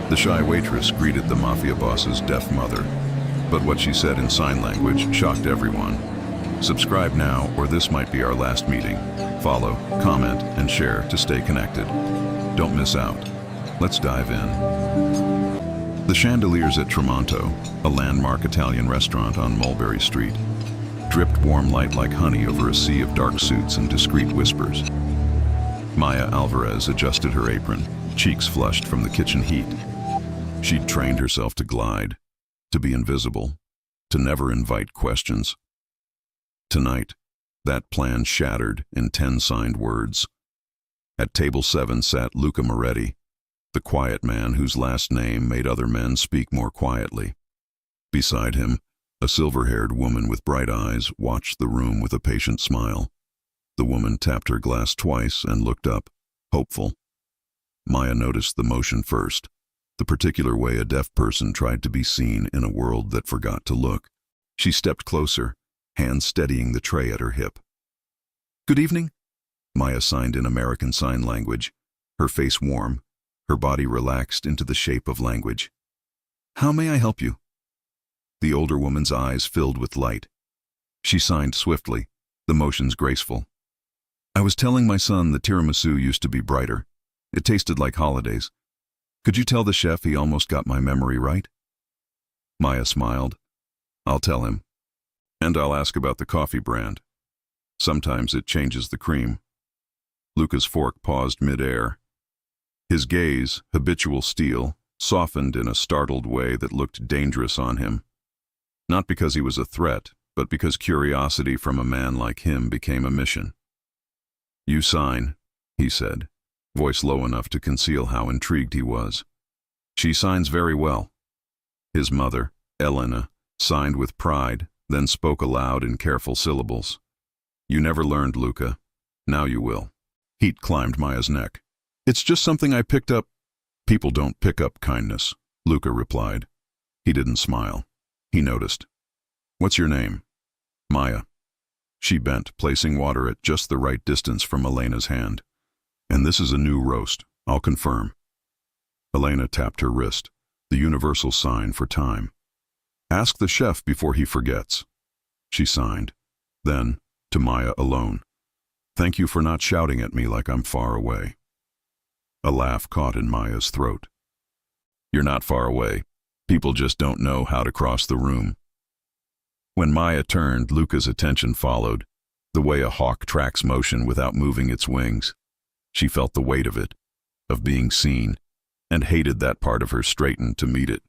The shy waitress greeted the Mafia boss's deaf mother, but what she said in sign language shocked everyone. Subscribe now, or this might be our last meeting. Follow, comment, and share to stay connected. Don't miss out. Let's dive in. The chandeliers at Tramonto, a landmark Italian restaurant on Mulberry Street, dripped warm light like honey over a sea of dark suits and discreet whispers. Maya Alvarez adjusted her apron, cheeks flushed from the kitchen heat. She'd trained herself to glide, to be invisible, to never invite questions. Tonight, that plan shattered in 10 signed words. At table 7 sat Luca Moretti, the quiet man whose last name made other men speak more quietly. Beside him, a silver-haired woman with bright eyes watched the room with a patient smile. The woman tapped her glass twice and looked up, hopeful. Maya noticed the motion first, the particular way a deaf person tried to be seen in a world that forgot to look. She stepped closer, hands steadying the tray at her hip. "Good evening," Maya signed in American Sign Language, her face warm, her body relaxed into the shape of language. "How may I help you?" The older woman's eyes filled with light. She signed swiftly, the motions graceful. "I was telling my son the tiramisu used to be brighter. It tasted like holidays. Could you tell the chef he almost got my memory right?" Maya smiled. "I'll tell him. And I'll ask about the coffee brand. Sometimes it changes the cream." Luca's fork paused mid-air. His gaze, habitual steel, softened in a startled way that looked dangerous on him. Not because he was a threat, but because curiosity from a man like him became a mission. "You sign," he said, voice low enough to conceal how intrigued he was. "She signs very well." His mother, Elena, signed with pride, then spoke aloud in careful syllables. "You never learned, Luca. Now you will." Heat climbed Maya's neck. "It's just something I picked up." "People don't pick up kindness," Luca replied. He didn't smile. He noticed. "What's your name?" "Maya." She bent, placing water at just the right distance from Elena's hand. "And this is a new roast, I'll confirm." Elena tapped her wrist, the universal sign for time. "Ask the chef before he forgets." She signed. Then, to Maya alone, "Thank you for not shouting at me like I'm far away." A laugh caught in Maya's throat. "You're not far away. People just don't know how to cross the room." When Maya turned, Luca's attention followed, the way a hawk tracks motion without moving its wings. She felt the weight of it, of being seen, and hated that part of her straightened to meet it.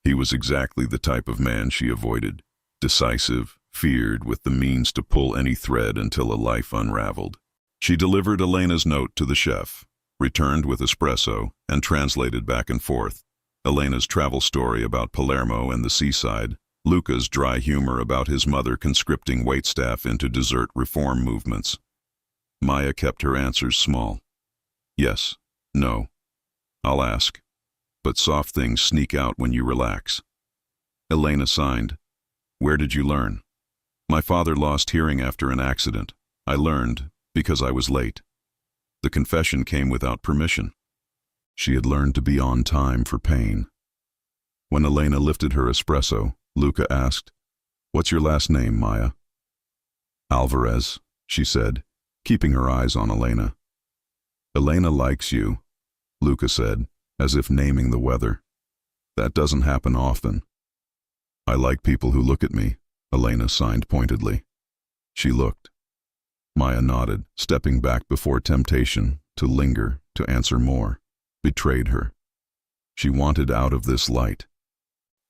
He was exactly the type of man she avoided, decisive, feared, with the means to pull any thread until a life unraveled. She delivered Elena's note to the chef, returned with espresso, and translated back and forth. Elena's travel story about Palermo and the seaside, Luca's dry humor about his mother conscripting waitstaff into dessert reform movements. Maya kept her answers small. "Yes, no. I'll ask. But soft things sneak out when you relax." Elena signed. "Where did you learn?" "My father lost hearing after an accident. I learned because I was late." The confession came without permission. She had learned to be on time for pain. When Elena lifted her espresso, Luca asked, "What's your last name, Maya?" "Alvarez," she said, keeping her eyes on Elena. "Elena likes you," Luca said, as if naming the weather. "That doesn't happen often." "I like people who look at me," Elena signed pointedly. She looked. Maya nodded, stepping back before temptation to linger, to answer more, betrayed her. She wanted out of this light.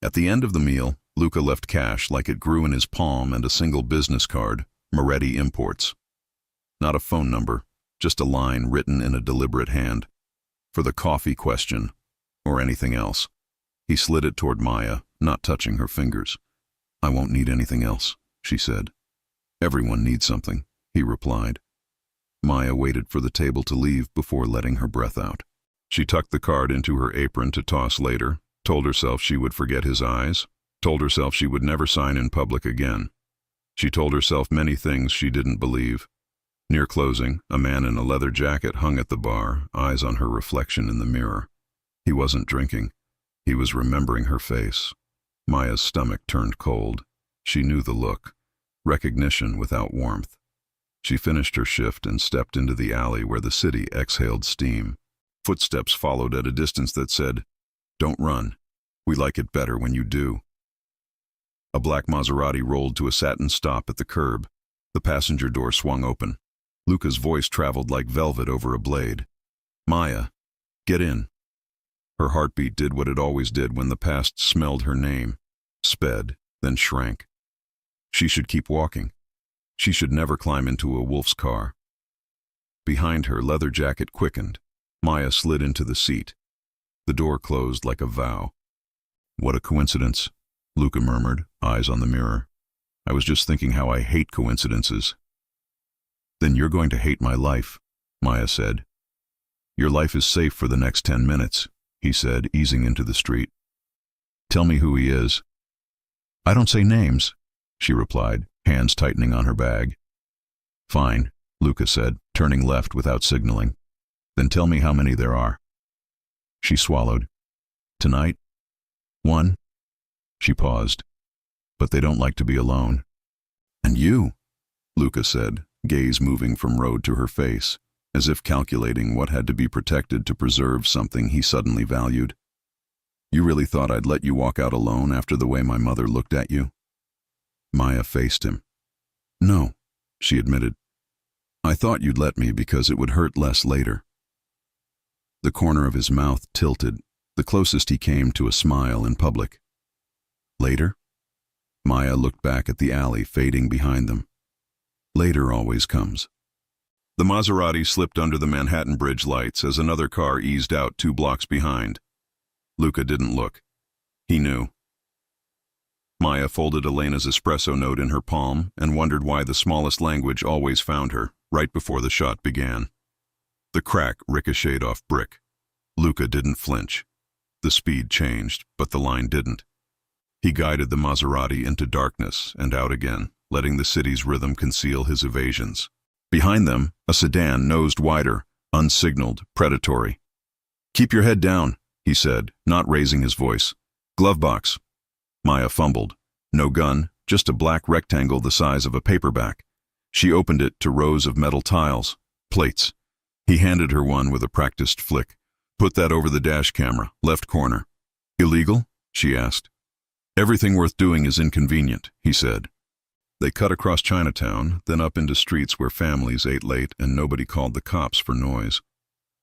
At the end of the meal, Luca left cash like it grew in his palm and a single business card, Moretti Imports. Not a phone number, just a line written in a deliberate hand. For the coffee question, or anything else. He slid it toward Maya, not touching her fingers. "I won't need anything else," she said. "Everyone needs something," he replied. Maya waited for the table to leave before letting her breath out. She tucked the card into her apron to toss later, told herself she would forget his eyes, told herself she would never sign in public again. She told herself many things she didn't believe. Near closing, a man in a leather jacket hung at the bar, eyes on her reflection in the mirror. He wasn't drinking. He was remembering her face. Maya's stomach turned cold. She knew the look. Recognition without warmth. She finished her shift and stepped into the alley where the city exhaled steam. Footsteps followed at a distance that said, "Don't run. We like it better when you do." A black Maserati rolled to a satin stop at the curb. The passenger door swung open. Luca's voice traveled like velvet over a blade. "Maya, get in." Her heartbeat did what it always did when the past smelled her name. Sped, then shrank. She should keep walking. She should never climb into a wolf's car. Behind her, leather jacket quickened. Maya slid into the seat. The door closed like a vow. "What a coincidence," Luca murmured, eyes on the mirror. "I was just thinking how I hate coincidences." "Then you're going to hate my life," Maya said. "Your life is safe for the next 10 minutes, he said, easing into the street. "Tell me who he is." "I don't say names," she replied, hands tightening on her bag. "Fine," Luca said, turning left without signaling. "Then tell me how many there are." She swallowed. "Tonight? 1." She paused. "But they don't like to be alone." "And you," Luca said, gaze moving from road to her face, as if calculating what had to be protected to preserve something he suddenly valued. "You really thought I'd let you walk out alone after the way my mother looked at you?" Maya faced him. "No," she admitted. "I thought you'd let me because it would hurt less later." The corner of his mouth tilted, the closest he came to a smile in public. "Later?" Maya looked back at the alley fading behind them. "Later always comes." The Maserati slipped under the Manhattan Bridge lights as another car eased out 2 blocks behind. Luca didn't look. He knew. Maya folded Elena's espresso note in her palm and wondered why the smallest language always found her, right before the shot began. The crack ricocheted off brick. Luca didn't flinch. The speed changed, but the line didn't. He guided the Maserati into darkness and out again, letting the city's rhythm conceal his evasions. Behind them, a sedan nosed wider, unsignaled, predatory. "Keep your head down," he said, not raising his voice. "Glove box." Maya fumbled. No gun, just a black rectangle the size of a paperback. She opened it to rows of metal tiles. Plates. He handed her one with a practiced flick. "Put that over the dash camera, left corner." "Illegal?" she asked. "Everything worth doing is inconvenient," he said. They cut across Chinatown, then up into streets where families ate late and nobody called the cops for noise.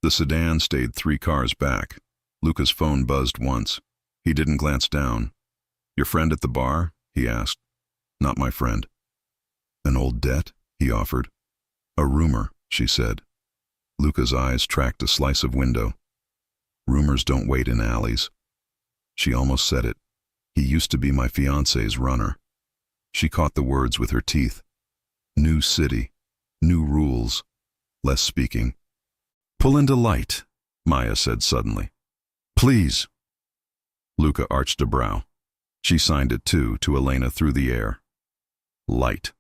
The sedan stayed 3 cars back. Luca's phone buzzed once. He didn't glance down. "Your friend at the bar?" he asked. "Not my friend." "An old debt?" he offered. "A rumor," she said. Luca's eyes tracked a slice of window. "Rumors don't wait in alleys." She almost said it. "He used to be my fiancé's runner." She caught the words with her teeth. New city, new rules, less speaking. "Pull into light," Maya said suddenly. "Please." Luca arched a brow. She signed it too, to Elena through the air. Light.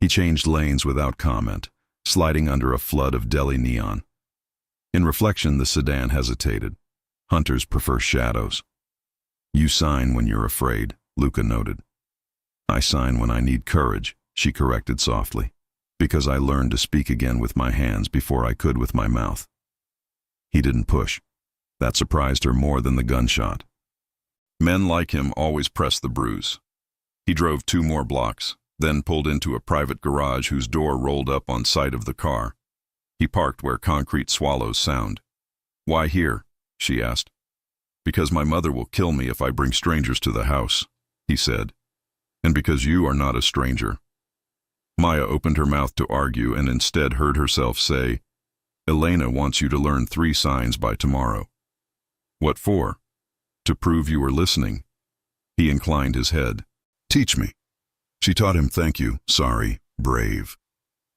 He changed lanes without comment, sliding under a flood of deli neon. In reflection, the sedan hesitated. Hunters prefer shadows. "You sign when you're afraid," Luca noted. "I sign when I need courage," she corrected softly, "because I learned to speak again with my hands before I could with my mouth." He didn't push. That surprised her more than the gunshot. Men like him always press the bruise. He drove 2 more blocks, then pulled into a private garage whose door rolled up on sight of the car. He parked where concrete swallows sound. "Why here?" she asked. "Because my mother will kill me if I bring strangers to the house," he said. "And because you are not a stranger." Maya opened her mouth to argue and instead heard herself say, "Elena wants you to learn 3 signs by tomorrow." "What for?" "To prove you were listening." He inclined his head. "Teach me." She taught him thank you, sorry, brave.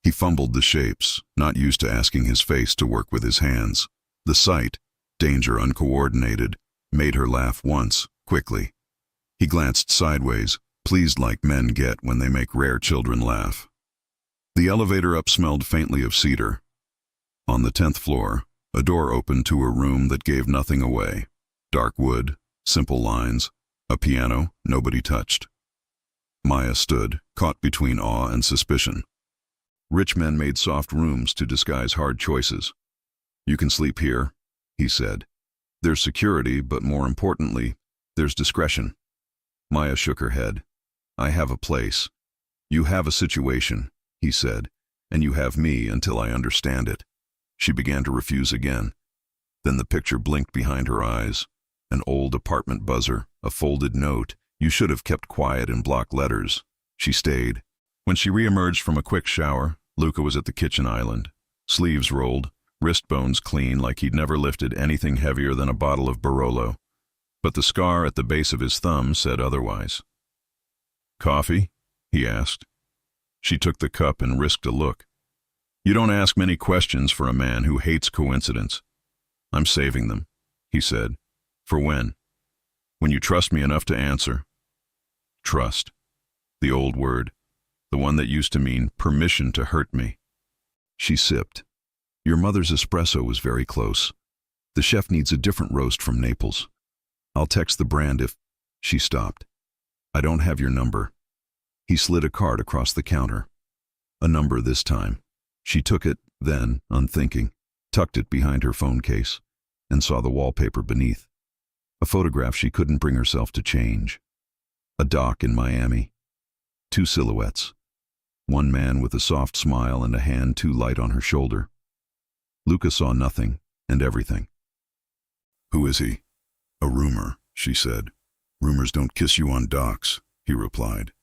He fumbled the shapes, not used to asking his face to work with his hands. The sight, danger uncoordinated, made her laugh once, quickly. He glanced sideways, pleased like men get when they make rare children laugh. The elevator up smelled faintly of cedar. On the 10th floor, A door opened to a room that gave nothing away. Dark wood, simple lines, a piano nobody touched. Maya stood, caught between awe and suspicion. Rich men made soft rooms to disguise hard choices. "You can sleep here," he said. "There's security, but more importantly, there's discretion." Maya shook her head. "I have a place. You have a situation," he said, "and you have me until I understand it." She began to refuse again. Then the picture blinked behind her eyes. An old apartment buzzer, a folded note. "You should have kept quiet" in block letters. She stayed. When she re-emerged from a quick shower, Luca was at the kitchen island. Sleeves rolled, wrist bones clean like he'd never lifted anything heavier than a bottle of Barolo. But the scar at the base of his thumb said otherwise. "Coffee?" he asked. She took the cup and risked a look. "You don't ask many questions for a man who hates coincidence." "I'm saving them," he said. "For when?" "When you trust me enough to answer." Trust. The old word. The one that used to mean permission to hurt me. She sipped. "Your mother's espresso was very close. The chef needs a different roast from Naples. I'll text the brand if—" She stopped. "I don't have your number." He slid a card across the counter. A number this time. She took it, then, unthinking, tucked it behind her phone case, and saw the wallpaper beneath. A photograph she couldn't bring herself to change. A dock in Miami. Two silhouettes. One man with a soft smile and a hand too light on her shoulder. Luca saw nothing and everything. "Who is he?" "A rumor," she said. "Rumors don't kiss you on docks," he replied.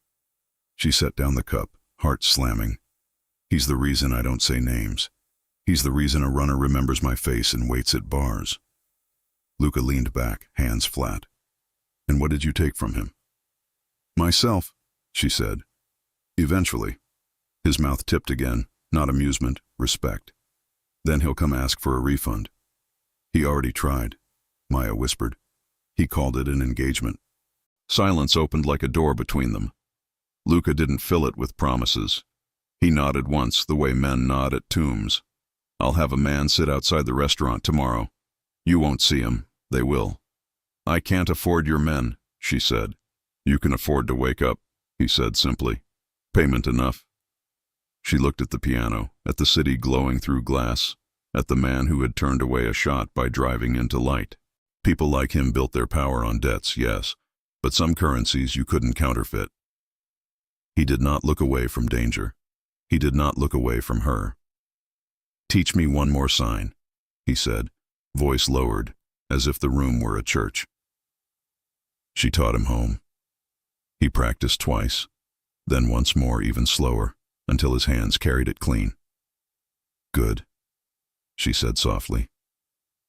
She set down the cup, heart slamming. "He's the reason I don't say names. He's the reason a runner remembers my face and waits at bars." Luca leaned back, hands flat. "And what did you take from him?" "Myself," she said. "Eventually." His mouth tipped again, not amusement, respect. "Then he'll come ask for a refund." "He already tried," Maya whispered. "He called it an engagement." Silence opened like a door between them. Luca didn't fill it with promises. He nodded once, the way men nod at tombs. "I'll have a man sit outside the restaurant tomorrow. You won't see him. They will." "I can't afford your men," she said. "You can afford to wake up," he said simply. "Payment enough." She looked at the piano, at the city glowing through glass, at the man who had turned away a shot by driving into light. People like him built their power on debts, yes, but some currencies you couldn't counterfeit. He did not look away from danger. He did not look away from her. "Teach me one more sign," he said, voice lowered, as if the room were a church. She taught him home. He practiced twice, then once more even slower, until his hands carried it clean. "Good," she said softly.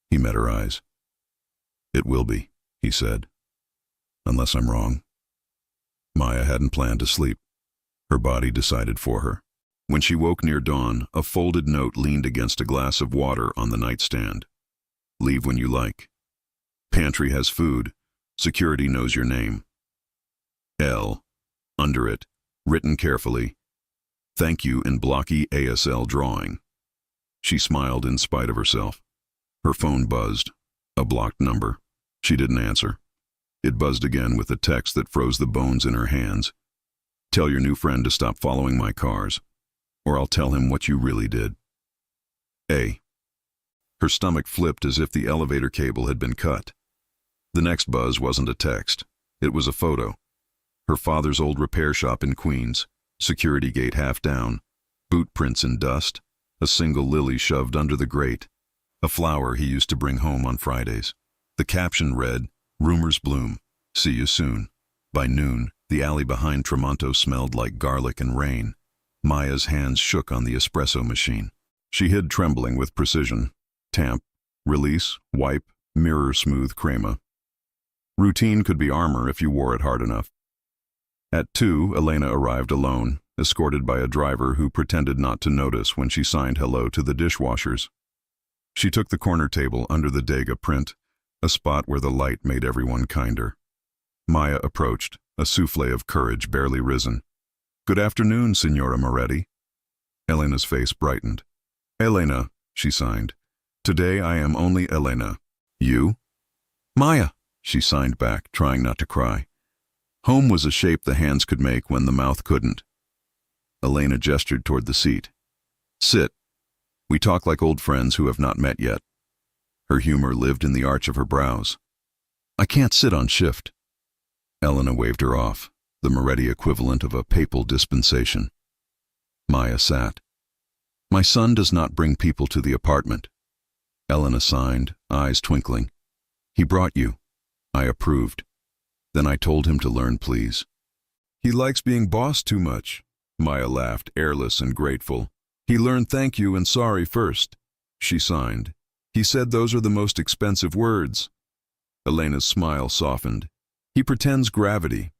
He met her eyes. "It will be," he said. "Unless I'm wrong." Maya hadn't planned to sleep. Her body decided for her. When she woke near dawn, a folded note leaned against a glass of water on the nightstand. "Leave when you like. Pantry has food. Security knows your name." L. Under it, written carefully, "Thank you" in blocky ASL drawing. She smiled in spite of herself. Her phone buzzed. A blocked number. She didn't answer. It buzzed again with a text that froze the bones in her hands. "Tell your new friend to stop following my cars, or I'll tell him what you really did. A." Her stomach flipped as if the elevator cable had been cut. The next buzz wasn't a text. It was a photo. Her father's old repair shop in Queens, security gate half down, boot prints in dust, a single lily shoved under the grate, a flower he used to bring home on Fridays. The caption read, "Rumors bloom. See you soon." By noon, the alley behind Tramonto smelled like garlic and rain. Maya's hands shook on the espresso machine. She hid trembling with precision. Tamp, release, wipe, mirror smooth crema. Routine could be armor if you wore it hard enough. At 2, Elena arrived alone, escorted by a driver who pretended not to notice when she signed hello to the dishwashers. She took the corner table under the Dega print, a spot where the light made everyone kinder. Maya approached, a souffle of courage barely risen. "Good afternoon, Signora Moretti." Elena's face brightened. "Elena," she signed. Today I am only Elena. You? Maya, she signed back, trying not to cry. Home was a shape the hands could make when the mouth couldn't. Elena gestured toward the seat. Sit. We talk like old friends who have not met yet. Her humor lived in the arch of her brows. I can't sit on shift. Elena waved her off, the Moretti equivalent of a papal dispensation. Maya sat. My son does not bring people to the apartment. Elena signed, eyes twinkling. He brought you. I approved. Then I told him to learn, please. He likes being boss too much. Maya laughed, airless and grateful. He learned thank you and sorry first. She signed. He said those are the most expensive words. Elena's smile softened. He pretends gravity.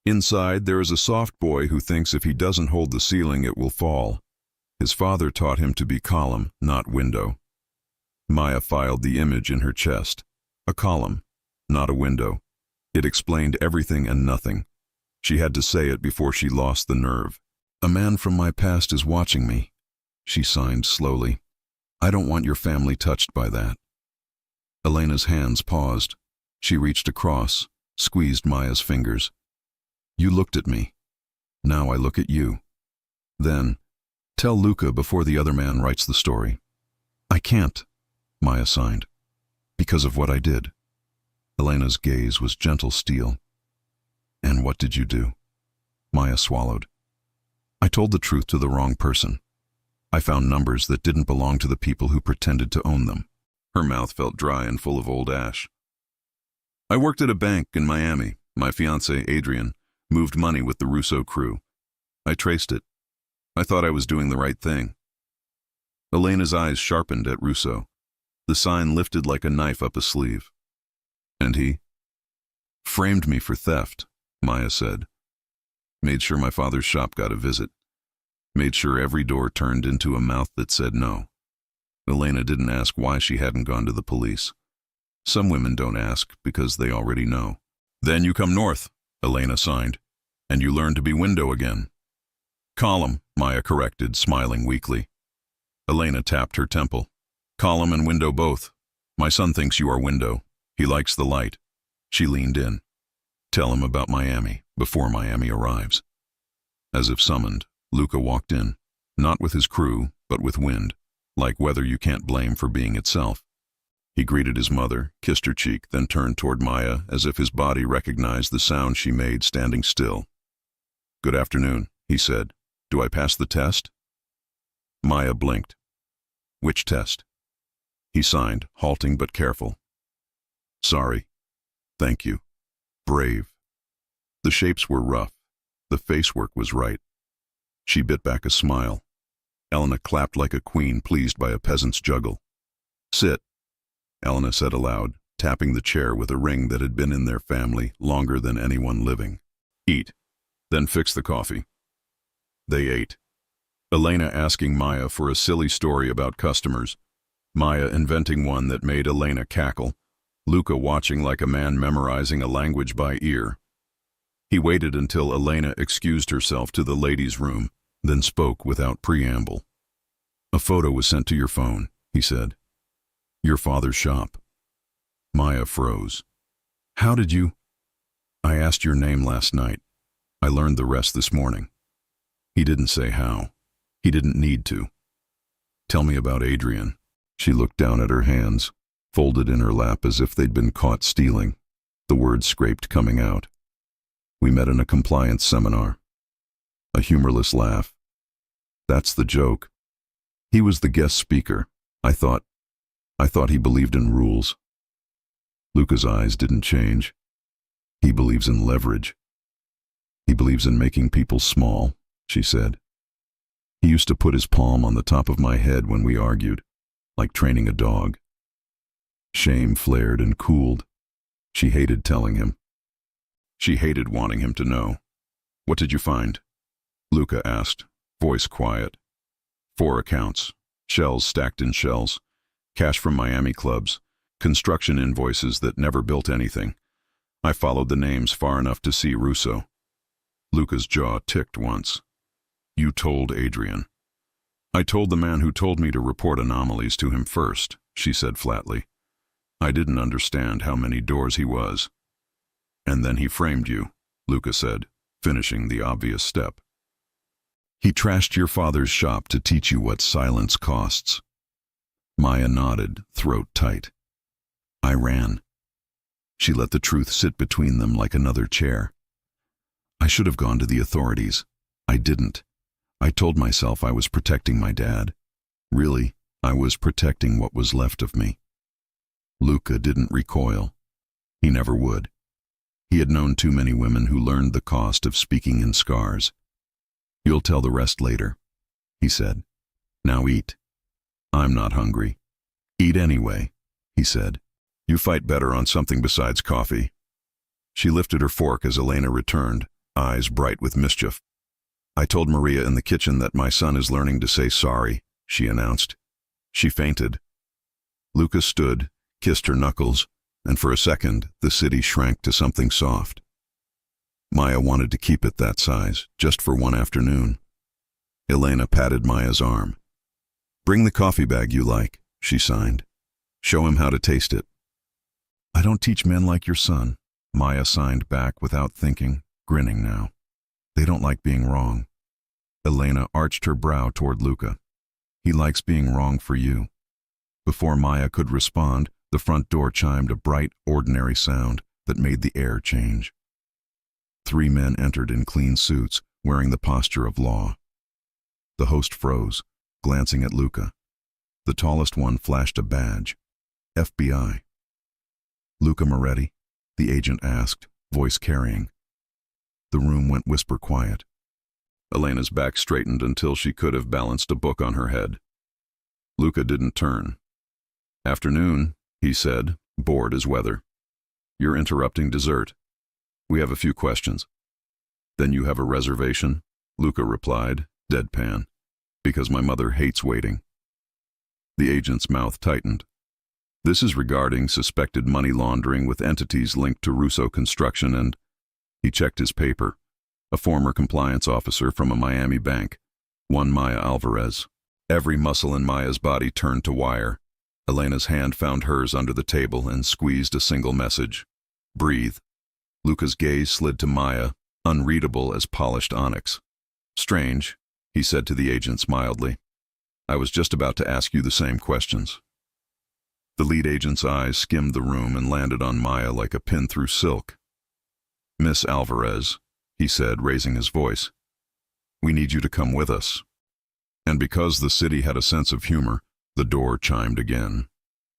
Inside, there is a soft boy who thinks if he doesn't hold the ceiling, it will fall. His father taught him to be column, not window. Maya filed the image in her chest. A column, not a window. It explained everything and nothing. She had to say it before she lost the nerve. A man from my past is watching me. She signed slowly. I don't want your family touched by that. Elena's hands paused. She reached across, squeezed Maya's fingers. You looked at me. Now I look at you. Then, tell Luca before the other man writes the story. I can't, Maya signed, because of what I did. Elena's gaze was gentle steel. And what did you do? Maya swallowed. I told the truth to the wrong person. I found numbers that didn't belong to the people who pretended to own them. Her mouth felt dry and full of old ash. I worked at a bank in Miami. My fiancé, Adrian, moved money with the Russo crew. I traced it. I thought I was doing the right thing. Elena's eyes sharpened at Russo. The sign lifted like a knife up a sleeve. And he? Framed me for theft, Maya said. Made sure my father's shop got a visit. Made sure every door turned into a mouth that said no. Elena didn't ask why she hadn't gone to the police. Some women don't ask because they already know. Then you come north, Elena signed, and you learn to be window again. Column, Maya corrected, smiling weakly. Elena tapped her temple. Column and window both. My son thinks you are window. He likes the light. She leaned in. Tell him about Miami, before Miami arrives. As if summoned, Luca walked in, not with his crew, but with wind, like weather you can't blame for being itself. He greeted his mother, kissed her cheek, then turned toward Maya as if his body recognized the sound she made standing still. Good afternoon, he said. Do I pass the test? Maya blinked. Which test? He signed, halting but careful. Sorry. Thank you. Brave. The shapes were rough. The facework was right. She bit back a smile. Elena clapped like a queen pleased by a peasant's juggle. Sit, Elena said aloud, tapping the chair with a ring that had been in their family longer than anyone living. Eat, then fix the coffee. They ate. Elena asking Maya for a silly story about customers, Maya inventing one that made Elena cackle, Luca watching like a man memorizing a language by ear. He waited until Elena excused herself to the ladies' room, then spoke without preamble. A photo was sent to your phone, he said. Your father's shop. Maya froze. How did you? I asked your name last night. I learned the rest this morning. He didn't say how. He didn't need to. Tell me about Adrian. She looked down at her hands, folded in her lap as if they'd been caught stealing. The words scraped coming out. We met in a compliance seminar. A humorless laugh. That's the joke. He was the guest speaker. I thought he believed in rules. Luca's eyes didn't change. He believes in leverage. He believes in making people small, she said. He used to put his palm on the top of my head when we argued, like training a dog. Shame flared and cooled. She hated telling him. She hated wanting him to know. What did you find? Luca asked, voice quiet. 4 accounts, shells stacked in shells, cash from Miami clubs, construction invoices that never built anything. I followed the names far enough to see Russo. Luca's jaw ticked once. You told Adrian. I told the man who told me to report anomalies to him first, she said flatly. I didn't understand how many doors he was. And then he framed you, Luca said, finishing the obvious step. He trashed your father's shop to teach you what silence costs. Maya nodded, throat tight. I ran. She let the truth sit between them like another chair. I should have gone to the authorities. I didn't. I told myself I was protecting my dad. Really, I was protecting what was left of me. Luca didn't recoil. He never would. He had known too many women who learned the cost of speaking in scars. You'll tell the rest later, he said. Now eat. I'm not hungry. Eat anyway, he said. You fight better on something besides coffee. She lifted her fork as Elena returned, eyes bright with mischief. I told Maria in the kitchen that my son is learning to say sorry, she announced. She fainted. Luca stood, kissed her knuckles, and for a second the city shrank to something soft. Maya wanted to keep it that size, just for one afternoon. Elena patted Maya's arm. Bring the coffee bag you like, she signed. Show him how to taste it. I don't teach men like your son, Maya signed back without thinking, grinning now. They don't like being wrong. Elena arched her brow toward Luca. He likes being wrong for you. Before Maya could respond, the front door chimed a bright, ordinary sound that made the air change. 3 men entered in clean suits, wearing the posture of law. The host froze, glancing at Luca. The tallest one flashed a badge. FBI. Luca Moretti? The agent asked, voice carrying. The room went whisper quiet. Elena's back straightened until she could have balanced a book on her head. Luca didn't turn. Afternoon, he said, bored as weather. You're interrupting dessert. We have a few questions. Then you have a reservation? Luca replied, deadpan. Because my mother hates waiting. The agent's mouth tightened. This is regarding suspected money laundering with entities linked to Russo Construction and... He checked his paper. A former compliance officer from a Miami bank. One Maya Alvarez. Every muscle in Maya's body turned to wire. Elena's hand found hers under the table and squeezed a single message. Breathe. Luca's gaze slid to Maya, unreadable as polished onyx. Strange, he said to the agents mildly. I was just about to ask you the same questions. The lead agent's eyes skimmed the room and landed on Maya like a pin through silk. Miss Alvarez, he said, raising his voice, we need you to come with us. And because the city had a sense of humor, the door chimed again,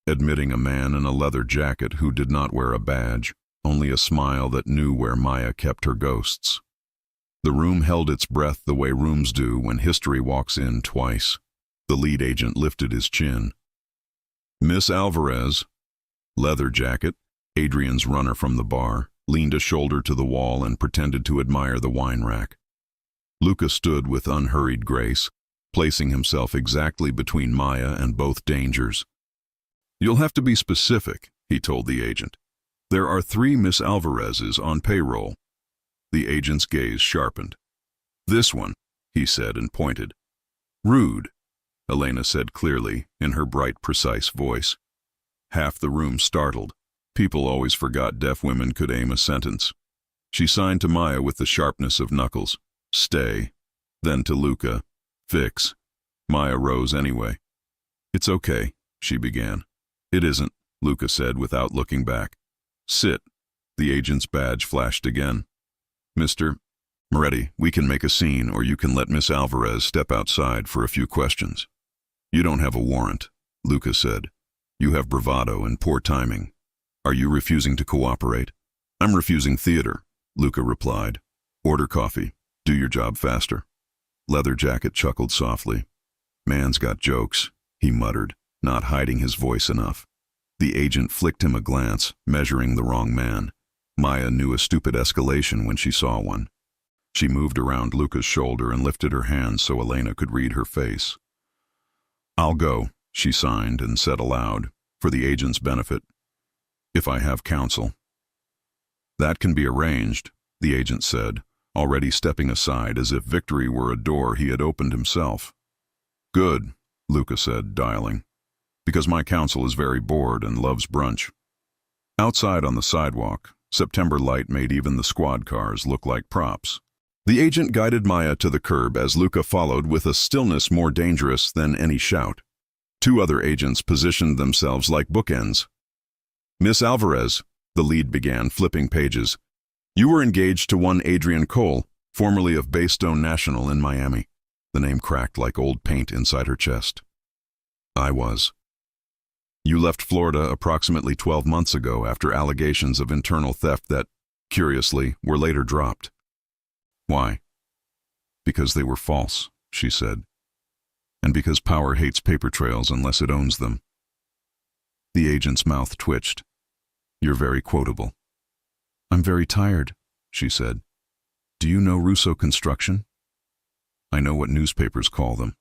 admitting a man in a leather jacket who did not wear a badge, only a smile that knew where Maya kept her ghosts. The room held its breath the way rooms do when history walks in twice. The lead agent lifted his chin. Miss Alvarez, leather jacket, Adrian's runner from the bar, leaned a shoulder to the wall and pretended to admire the wine rack. Luca stood with unhurried grace, placing himself exactly between Maya and both dangers. You'll have to be specific, he told the agent. There are 3 Miss Alvarez's on payroll. The agent's gaze sharpened. This one, he said and pointed. Rude, Elena said clearly, in her bright, precise voice. Half the room startled. People always forgot deaf women could aim a sentence. She signed to Maya with the sharpness of knuckles. Stay. Then to Luca. Fix. Maya rose anyway. It's okay, she began. It isn't, Luca said without looking back. Sit. The agent's badge flashed again. Mr. Moretti, we can make a scene or you can let Miss Alvarez step outside for a few questions. You don't have a warrant, Luca said. You have bravado and poor timing. Are you refusing to cooperate? I'm refusing theater, Luca replied. Order coffee. Do your job faster. Leather jacket chuckled softly. Man's got jokes, he muttered, not hiding his voice enough. The agent flicked him a glance, measuring the wrong man. Maya knew a stupid escalation when she saw one. She moved around Luca's shoulder and lifted her hand so Elena could read her face. I'll go, she signed and said aloud, for the agent's benefit. If I have counsel. That can be arranged, the agent said, already stepping aside as if victory were a door he had opened himself. Good, Luca said, dialing. Because my counsel is very bored and loves brunch. Outside on the sidewalk, September light made even the squad cars look like props. The agent guided Maya to the curb as Luca followed with a stillness more dangerous than any shout. Two other agents positioned themselves like bookends. Miss Alvarez, the lead began, flipping pages. You were engaged to one Adrian Cole, formerly of Baystone National in Miami. The name cracked like old paint inside her chest. I was. You left Florida approximately 12 months ago after allegations of internal theft that, curiously, were later dropped. Why? Because they were false, she said. And because power hates paper trails unless it owns them. The agent's mouth twitched. You're very quotable. I'm very tired, she said. Do you know Russo Construction? I know what newspapers call them.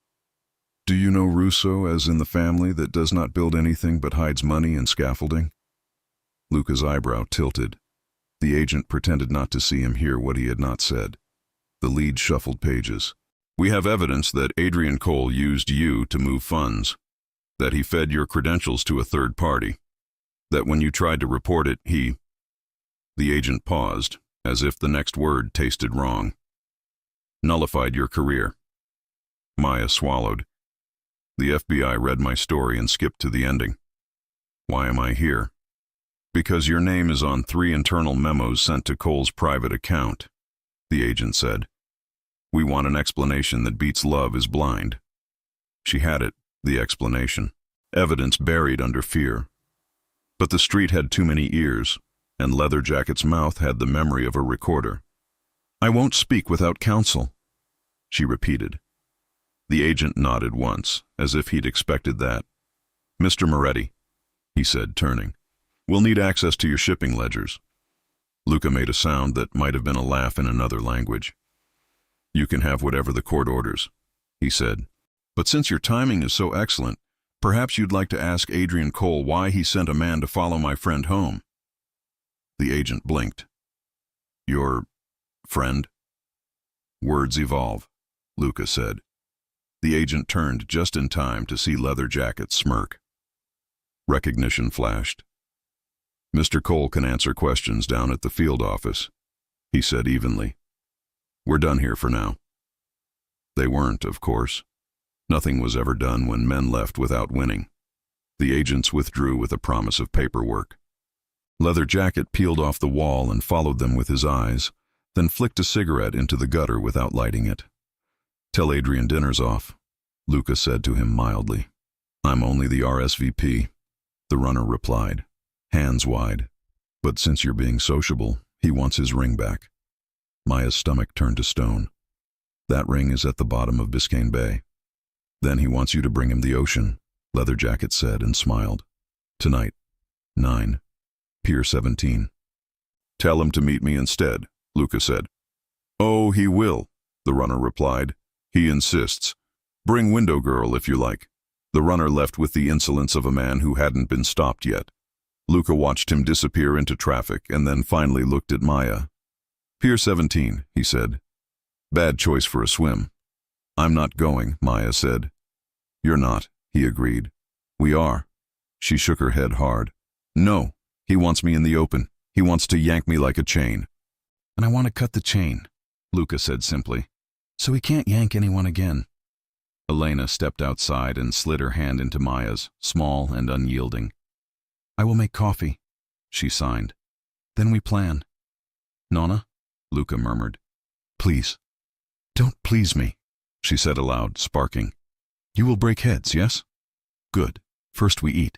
Do you know Russo as in the family that does not build anything but hides money and scaffolding? Luca's eyebrow tilted. The agent pretended not to see him hear what he had not said. The lead shuffled pages. We have evidence that Adrian Cole used you to move funds, that he fed your credentials to a third party, that when you tried to report it, he... The agent paused, as if the next word tasted wrong. Nullified your career. Maya swallowed. The FBI read my story and skipped to the ending. Why am I here? Because your name is on 3 internal memos sent to Cole's private account, the agent said. We want an explanation that beats love is blind. She had it, the explanation. Evidence buried under fear. But the street had too many ears, and Leather Jacket's mouth had the memory of a recorder. I won't speak without counsel, she repeated. The agent nodded once, as if he'd expected that. Mr. Moretti, he said, turning, we'll need access to your shipping ledgers. Luca made a sound that might have been a laugh in another language. You can have whatever the court orders, he said. But since your timing is so excellent, perhaps you'd like to ask Adrian Cole why he sent a man to follow my friend home. The agent blinked. Your friend? Words evolve, Luca said. The agent turned just in time to see Leather Jacket smirk. Recognition flashed. Mr. Cole can answer questions down at the field office, he said evenly. We're done here for now. They weren't, of course. Nothing was ever done when men left without winning. The agents withdrew with a promise of paperwork. Leather Jacket peeled off the wall and followed them with his eyes, then flicked a cigarette into the gutter without lighting it. Tell Adrian dinner's off, Luca said to him mildly. I'm only the RSVP, the runner replied, hands wide. But since you're being sociable, he wants his ring back. Maya's stomach turned to stone. That ring is at the bottom of Biscayne Bay. Then he wants you to bring him the ocean, Leather Jacket said and smiled. Tonight, 9, Pier 17. Tell him to meet me instead, Luca said. Oh, he will, the runner replied. He insists. Bring Window Girl if you like. The runner left with the insolence of a man who hadn't been stopped yet. Luca watched him disappear into traffic and then finally looked at Maya. Pier 17, he said. Bad choice for a swim. I'm not going, Maya said. You're not, he agreed. We are. She shook her head hard. No, he wants me in the open. He wants to yank me like a chain. And I want to cut the chain, Luca said simply, so he can't yank anyone again. Elena stepped outside and slid her hand into Maya's, small and unyielding. I will make coffee, she signed. Then we plan. Nonna, Luca murmured. Please. Don't please me, she said aloud, sparking. You will break heads, yes? Good. First we eat.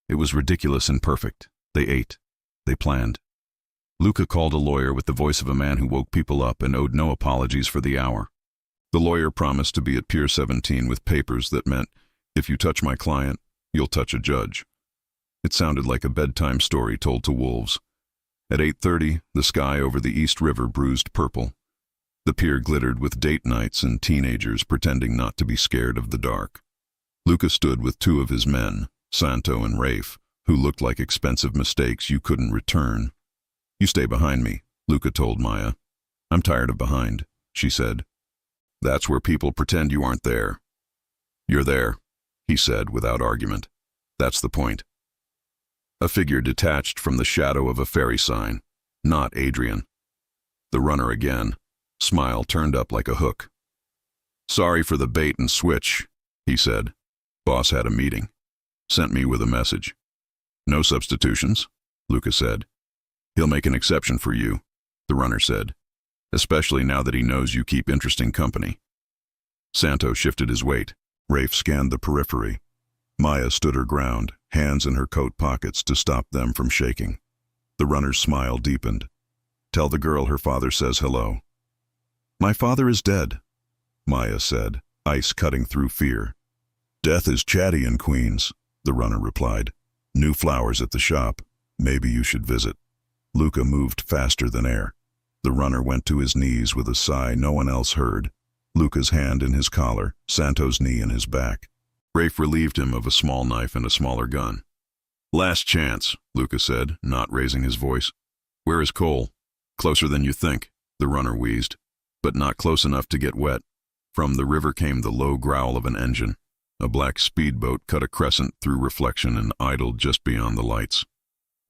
It was ridiculous and perfect. They ate. They planned. Luca called a lawyer with the voice of a man who woke people up and owed no apologies for the hour. The lawyer promised to be at Pier 17 with papers that meant, if you touch my client, you'll touch a judge. It sounded like a bedtime story told to wolves. At 8:30, the sky over the East River bruised purple. The pier glittered with date nights and teenagers pretending not to be scared of the dark. Luca stood with 2 of his men, Santo and Rafe, who looked like expensive mistakes you couldn't return. You stay behind me, Luca told Maya. I'm tired of behind, she said. That's where people pretend you aren't there. You're there, he said without argument. That's the point. A figure detached from the shadow of a ferry sign. Not Adrian. The runner again. Smile turned up like a hook. "Sorry for the bait and switch," he said. "Boss had a meeting. Sent me with a message." "No substitutions," Luca said. "He'll make an exception for you," the runner said. "Especially now that he knows you keep interesting company." Santo shifted his weight. Rafe scanned the periphery. Maya stood her ground, hands in her coat pockets to stop them from shaking. The runner's smile deepened. "Tell the girl her father says hello." "My father is dead," Maya said, ice cutting through fear. "Death is chatty in Queens," the runner replied. "New flowers at the shop. Maybe you should visit." Luca moved faster than air. The runner went to his knees with a sigh no one else heard. Luca's hand in his collar, Santo's knee in his back. Rafe relieved him of a small knife and a smaller gun. "Last chance," Luca said, not raising his voice. "Where is Cole?" "Closer than you think," the runner wheezed. "But not close enough to get wet." From the river came the low growl of an engine. A black speedboat cut a crescent through reflection and idled just beyond the lights.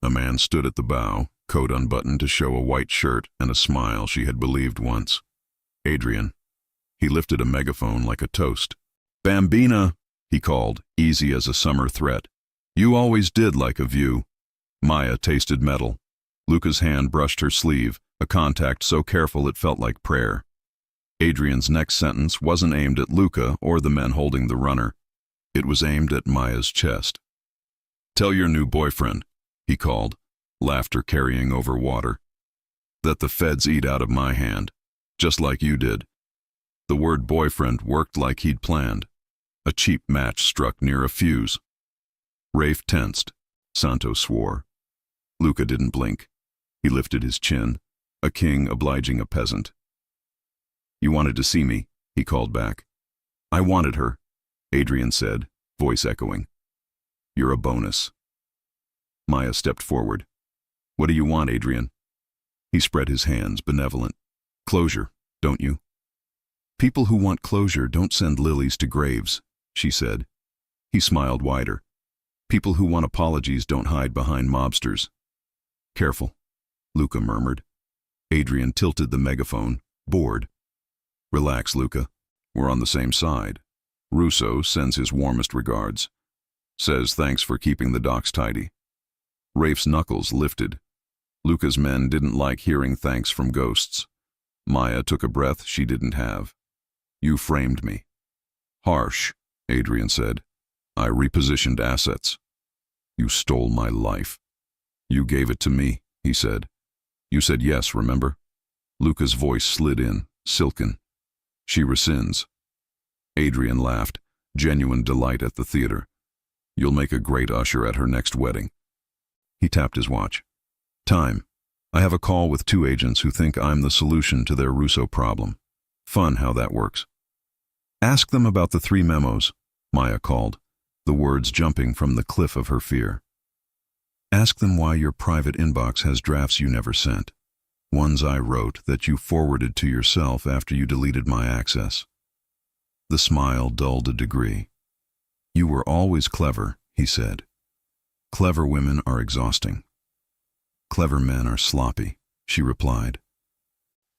A man stood at the bow, coat unbuttoned to show a white shirt and a smile she had believed once. Adrian. He lifted a megaphone like a toast. "Bambina," he called, easy as a summer threat. "You always did like a view." Maya tasted metal. Luca's hand brushed her sleeve, a contact so careful it felt like prayer. Adrian's next sentence wasn't aimed at Luca or the men holding the runner. It was aimed at Maya's chest. "Tell your new boyfriend," he called, laughter carrying over water, "that the feds eat out of my hand, just like you did." The word boyfriend worked like he'd planned. A cheap match struck near a fuse. Rafe tensed. Santo swore. Luca didn't blink. He lifted his chin, a king obliging a peasant. "You wanted to see me," he called back. "I wanted her," Adrian said, voice echoing. "You're a bonus." Maya stepped forward. "What do you want, Adrian?" He spread his hands, benevolent. "Closure, don't you?" "People who want closure don't send lilies to graves," she said. He smiled wider. "People who want apologies don't hide behind mobsters." "Careful," Luca murmured. Adrian tilted the megaphone, bored. "Relax, Luca. We're on the same side. Russo sends his warmest regards. Says thanks for keeping the docks tidy." Rafe's knuckles lifted. Luca's men didn't like hearing thanks from ghosts. Maya took a breath she didn't have. "You framed me." "Harsh," Adrian said. "I repositioned assets." "You stole my life." "You gave it to me," he said. "You said yes, remember?" Luca's voice slid in, silken. "She rescinds." Adrian laughed, genuine delight at the theater. "You'll make a great usher at her next wedding." He tapped his watch. "Time. I have a call with 2 agents who think I'm the solution to their Russo problem. Fun how that works." "Ask them about the 3 memos," Maya called, the words jumping from the cliff of her fear. "Ask them why your private inbox has drafts you never sent. Ones I wrote that you forwarded to yourself after you deleted my access." The smile dulled a degree. "You were always clever," he said. "Clever women are exhausting." "Clever men are sloppy," she replied.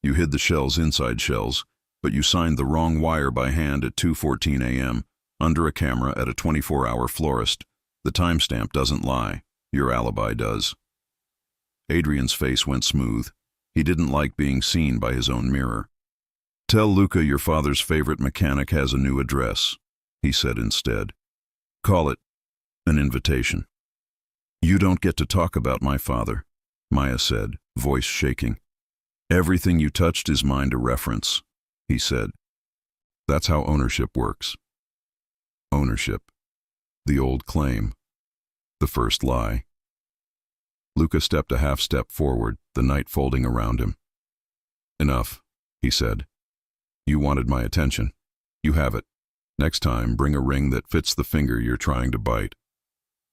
"You hid the shells inside shells, but you signed the wrong wire by hand at 2:14 a.m., under a camera at a 24-hour florist. The timestamp doesn't lie. Your alibi does." Adrian's face went smooth. He didn't like being seen by his own mirror. "Tell Luca your father's favorite mechanic has a new address," he said instead. "Call it an invitation." "You don't get to talk about my father," Maya said, voice shaking. "Everything you touched is mine to reference," he said. "That's how ownership works." Ownership. The old claim. The first lie. Luca stepped a half step forward, the night folding around him. "Enough," he said. "You wanted my attention. You have it. Next time, bring a ring that fits the finger you're trying to bite."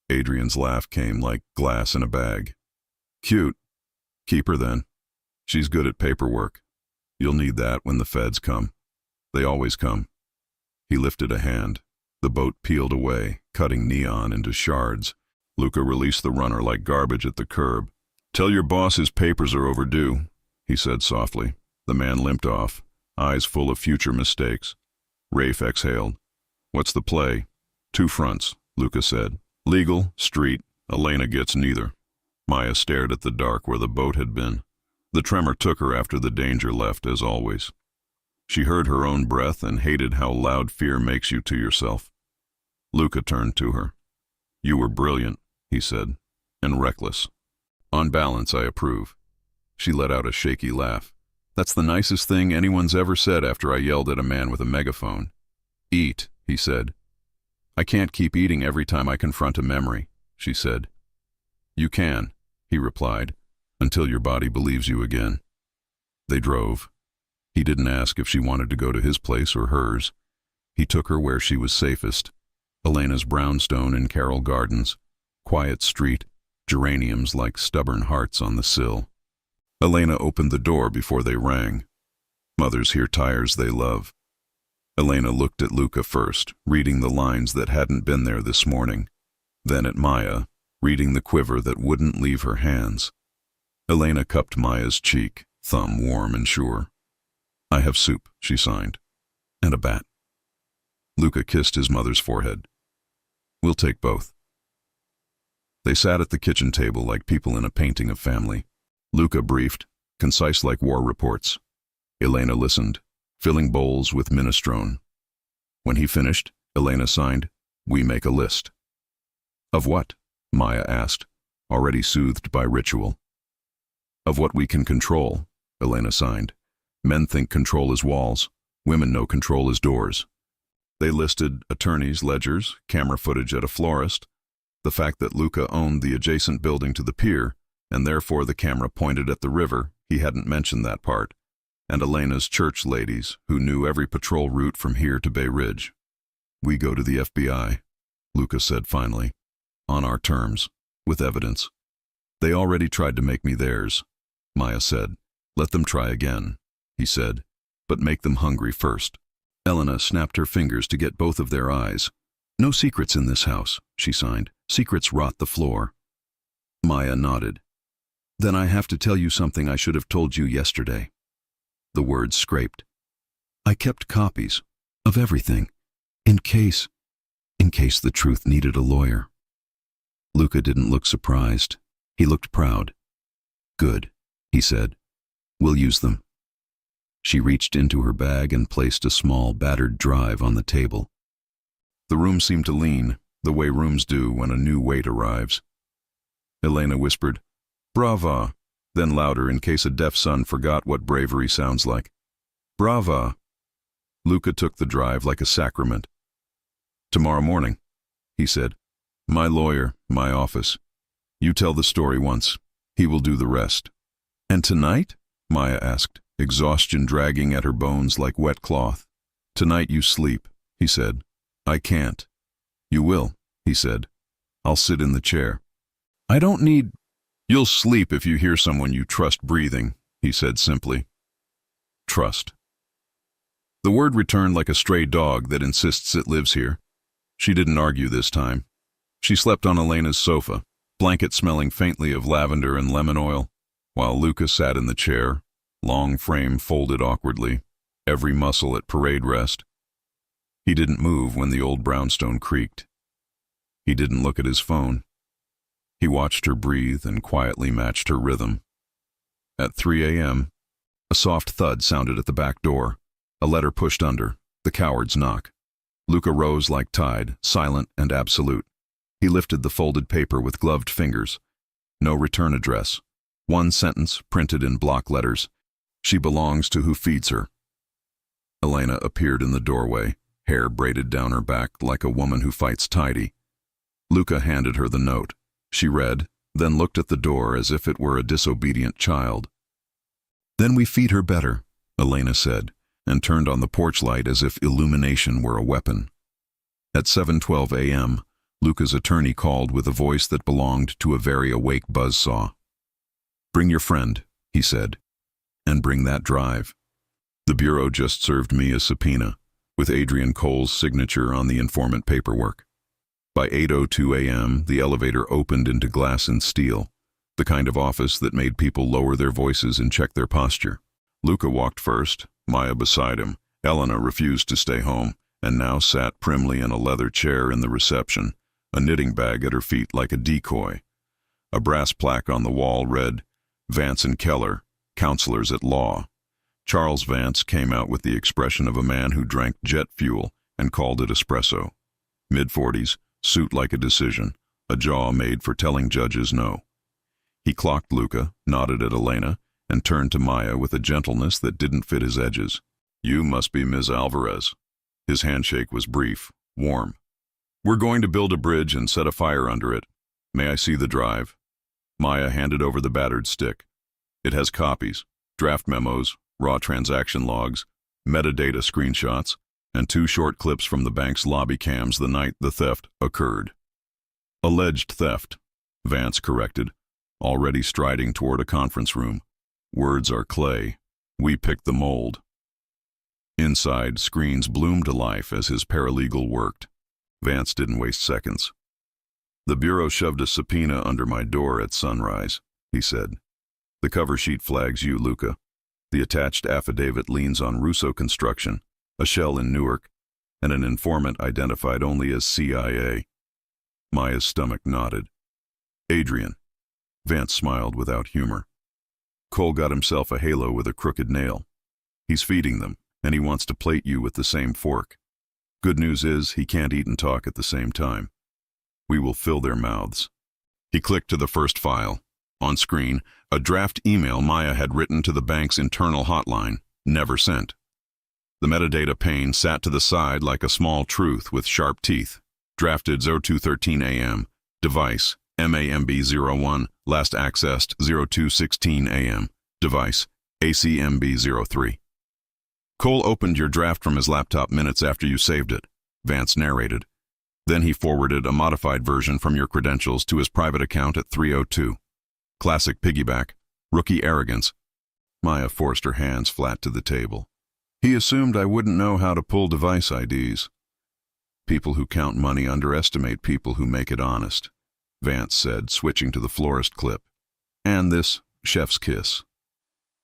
Adrian's laugh came like glass in a bag. "Cute. Keep her then. She's good at paperwork. You'll need that when the feds come. They always come." He lifted a hand. The boat peeled away, cutting neon into shards. Luca released the runner like garbage at the curb. "Tell your boss his papers are overdue," he said softly. The man limped off, eyes full of future mistakes. Rafe exhaled. "What's the play?" "Two fronts," Luca said. "Legal, street. Elena gets neither." Maya stared at the dark where the boat had been. The tremor took her after the danger left, as always. She heard her own breath and hated how loud fear makes you to yourself. Luca turned to her. "You were brilliant," he said, "and reckless. On balance, I approve." She let out a shaky laugh. "That's the nicest thing anyone's ever said after I yelled at a man with a megaphone." "Eat," he said. "I can't keep eating every time I confront a memory," she said. "You can," he replied, "until your body believes you again." They drove. He didn't ask if she wanted to go to his place or hers. He took her where she was safest. Elena's brownstone in Carroll Gardens. Quiet street, geraniums like stubborn hearts on the sill. Elena opened the door before they rang. Mothers hear tires they love. Elena looked at Luca first, reading the lines that hadn't been there this morning. Then at Maya, reading the quiver that wouldn't leave her hands. Elena cupped Maya's cheek, thumb warm and sure. "I have soup," she signed, "and a bat." Luca kissed his mother's forehead. "We'll take both." They sat at the kitchen table like people in a painting of family. Luca briefed, concise like war reports. Elena listened, filling bowls with minestrone. When he finished, Elena signed, "We make a list." "Of what?" Maya asked, already soothed by ritual. "Of what we can control," Elena signed. "Men think control is walls. Women know control is doors." They listed attorneys' ledgers, camera footage at a florist, the fact that Luca owned the adjacent building to the pier, and therefore the camera pointed at the river, he hadn't mentioned that part, and Elena's church ladies, who knew every patrol route from here to Bay Ridge. "We go to the FBI," Luca said finally. "On our terms, with evidence." "They already tried to make me theirs," Maya said. "Let them try again," he said, "but make them hungry first." Elena snapped her fingers to get both of their eyes. "No secrets in this house," she signed. "Secrets rot the floor." Maya nodded. "Then I have to tell you something I should have told you yesterday." The words scraped. "I kept copies of everything, in case the truth needed a lawyer." Luca didn't look surprised. He looked proud. "Good," he said. "We'll use them." She reached into her bag and placed a small, battered drive on the table. The room seemed to lean, the way rooms do when a new weight arrives. Elena whispered, "Brava," then louder in case a deaf son forgot what bravery sounds like. "Brava." Luca took the drive like a sacrament. "Tomorrow morning," he said. "My lawyer, my office. You tell the story once. He will do the rest." "And tonight?" Maya asked, exhaustion dragging at her bones like wet cloth. "Tonight you sleep," he said. "I can't." "You will," he said. "I'll sit in the chair." "I don't need—" "You'll sleep if you hear someone you trust breathing," he said simply. Trust. The word returned like a stray dog that insists it lives here. She didn't argue this time. She slept on Elena's sofa, blanket smelling faintly of lavender and lemon oil, while Luca sat in the chair, long frame folded awkwardly, every muscle at parade rest. He didn't move when the old brownstone creaked. He didn't look at his phone. He watched her breathe and quietly matched her rhythm. At 3 a.m., a soft thud sounded at the back door, a letter pushed under, the coward's knock. Luca rose like tide, silent and absolute. He lifted the folded paper with gloved fingers. No return address. One sentence printed in block letters. "She belongs to who feeds her." Elena appeared in the doorway, hair braided down her back like a woman who fights tidy. Luca handed her the note. She read, then looked at the door as if it were a disobedient child. "Then we feed her better," Elena said, and turned on the porch light as if illumination were a weapon. At 7:12 a.m., Luca's attorney called with a voice that belonged to a very awake buzzsaw. "Bring your friend," he said, "and bring that drive. The Bureau just served me a subpoena, with Adrian Cole's signature on the informant paperwork. By 8:02 a.m., the elevator opened into glass and steel, the kind of office that made people lower their voices and check their posture. Luca walked first, Maya beside him. Elena refused to stay home, and now sat primly in a leather chair in the reception, a knitting bag at her feet like a decoy. A brass plaque on the wall read, "Vance and Keller, Counselors at Law." Charles Vance came out with the expression of a man who drank jet fuel and called it espresso. Mid-40s, suit like a decision, a jaw made for telling judges no. He clocked Luca, nodded at Elena, and turned to Maya with a gentleness that didn't fit his edges. "You must be Ms. Alvarez." His handshake was brief, warm. "We're going to build a bridge and set a fire under it. May I see the drive?" Maya handed over the battered stick. It has copies, draft memos, raw transaction logs, metadata screenshots, and 2 short clips from the bank's lobby cams the night the theft occurred. "Alleged theft," Vance corrected, already striding toward a conference room. "Words are clay. We picked the mold." Inside, screens bloomed to life as his paralegal worked. Vance didn't waste seconds. "The Bureau shoved a subpoena under my door at sunrise," he said. "The cover sheet flags you, Luca. The attached affidavit leans on Russo Construction, a shell in Newark, and an informant identified only as CIA." Maya's stomach knotted. "Adrian." Vance smiled without humor. "Cole got himself a halo with a crooked nail. He's feeding them, and he wants to plate you with the same fork. Good news is he can't eat and talk at the same time. We will fill their mouths." He clicked to the first file. On screen, a draft email Maya had written to the bank's internal hotline, never sent. The metadata pane sat to the side like a small truth with sharp teeth. Drafted 02:13 a.m. Device, MAMB01, last accessed 02:16 a.m. Device, ACMB03. "Cole opened your draft from his laptop minutes after you saved it," Vance narrated. Then he forwarded a modified version from your credentials to his private account at 3:02. Classic piggyback, rookie arrogance. Maya forced her hands flat to the table. "He assumed I wouldn't know how to pull device IDs. People who count money underestimate people who make it honest," Vance said, switching to the florist clip. "And this chef's kiss."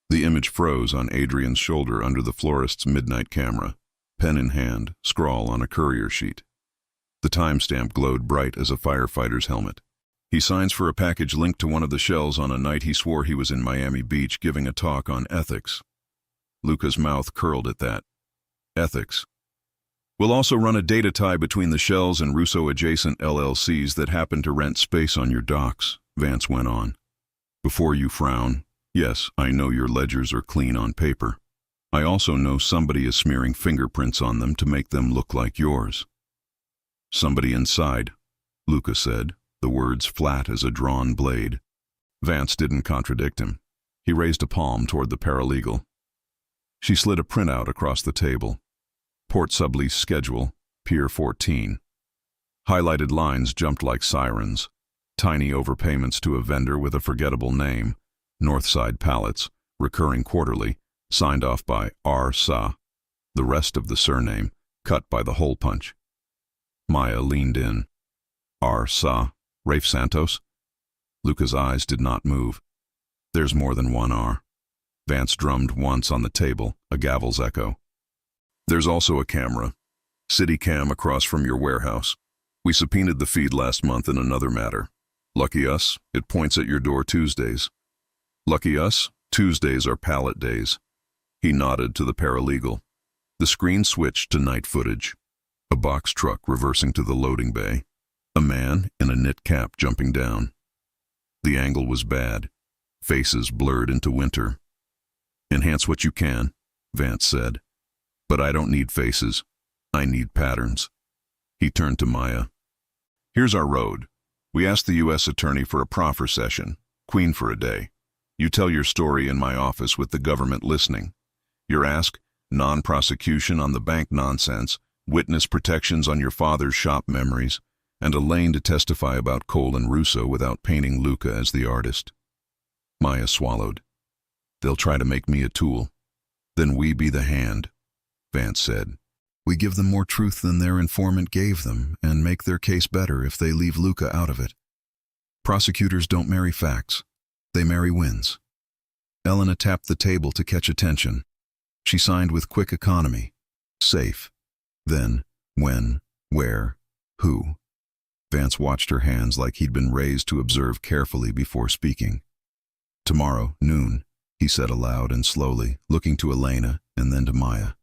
The image froze on Adrian's shoulder under the florist's midnight camera, pen in hand, scrawl on a courier sheet. The timestamp glowed bright as a firefighter's helmet. "He signs for a package linked to one of the shells on a night he swore he was in Miami Beach giving a talk on ethics." Luca's mouth curled at that. "Ethics. We'll also run a data tie between the shells and Russo-adjacent LLCs that happen to rent space on your docks," Vance went on. "Before you frown, yes, I know your ledgers are clean on paper. I also know somebody is smearing fingerprints on them to make them look like yours." "Somebody inside," Luca said, the words flat as a drawn blade. Vance didn't contradict him. He raised a palm toward the paralegal. She slid a printout across the table. Port sublease schedule, Pier 14. Highlighted lines jumped like sirens. Tiny overpayments to a vendor with a forgettable name. Northside Pallets, recurring quarterly, signed off by R. Sa. The rest of the surname, cut by the hole punch. Maya leaned in. "R. Sa? Rafe Santos?" Luca's eyes did not move. "There's more than one R." Vance drummed once on the table, a gavel's echo. "There's also a camera. City cam across from your warehouse. We subpoenaed the feed last month in another matter. Lucky us, it points at your door Tuesdays. Lucky us, Tuesdays are pallet days." He nodded to the paralegal. The screen switched to night footage. A box truck reversing to the loading bay. A man in a knit cap jumping down. The angle was bad. Faces blurred into winter. "Enhance what you can," Vance said. "But I don't need faces. I need patterns." He turned to Maya. "Here's our road. We asked the U.S. attorney for a proffer session, queen for a day. You tell your story in my office with the government listening. Your ask, non-prosecution on the bank nonsense, witness protections on your father's shop memories, and a lane to testify about Cole and Russo without painting Luca as the artist." Maya swallowed. "They'll try to make me a tool. Then we be the hand," Vance said. We give them more truth than their informant gave them and make their case better if they leave Luca out of it. Prosecutors don't marry facts. They marry wins. Elena tapped the table to catch attention. She signed with quick economy. Safe. Then, when, where, who. Vance watched her hands like he'd been raised to observe carefully before speaking. Tomorrow, noon, he said aloud and slowly, looking to Elena and then to Maya.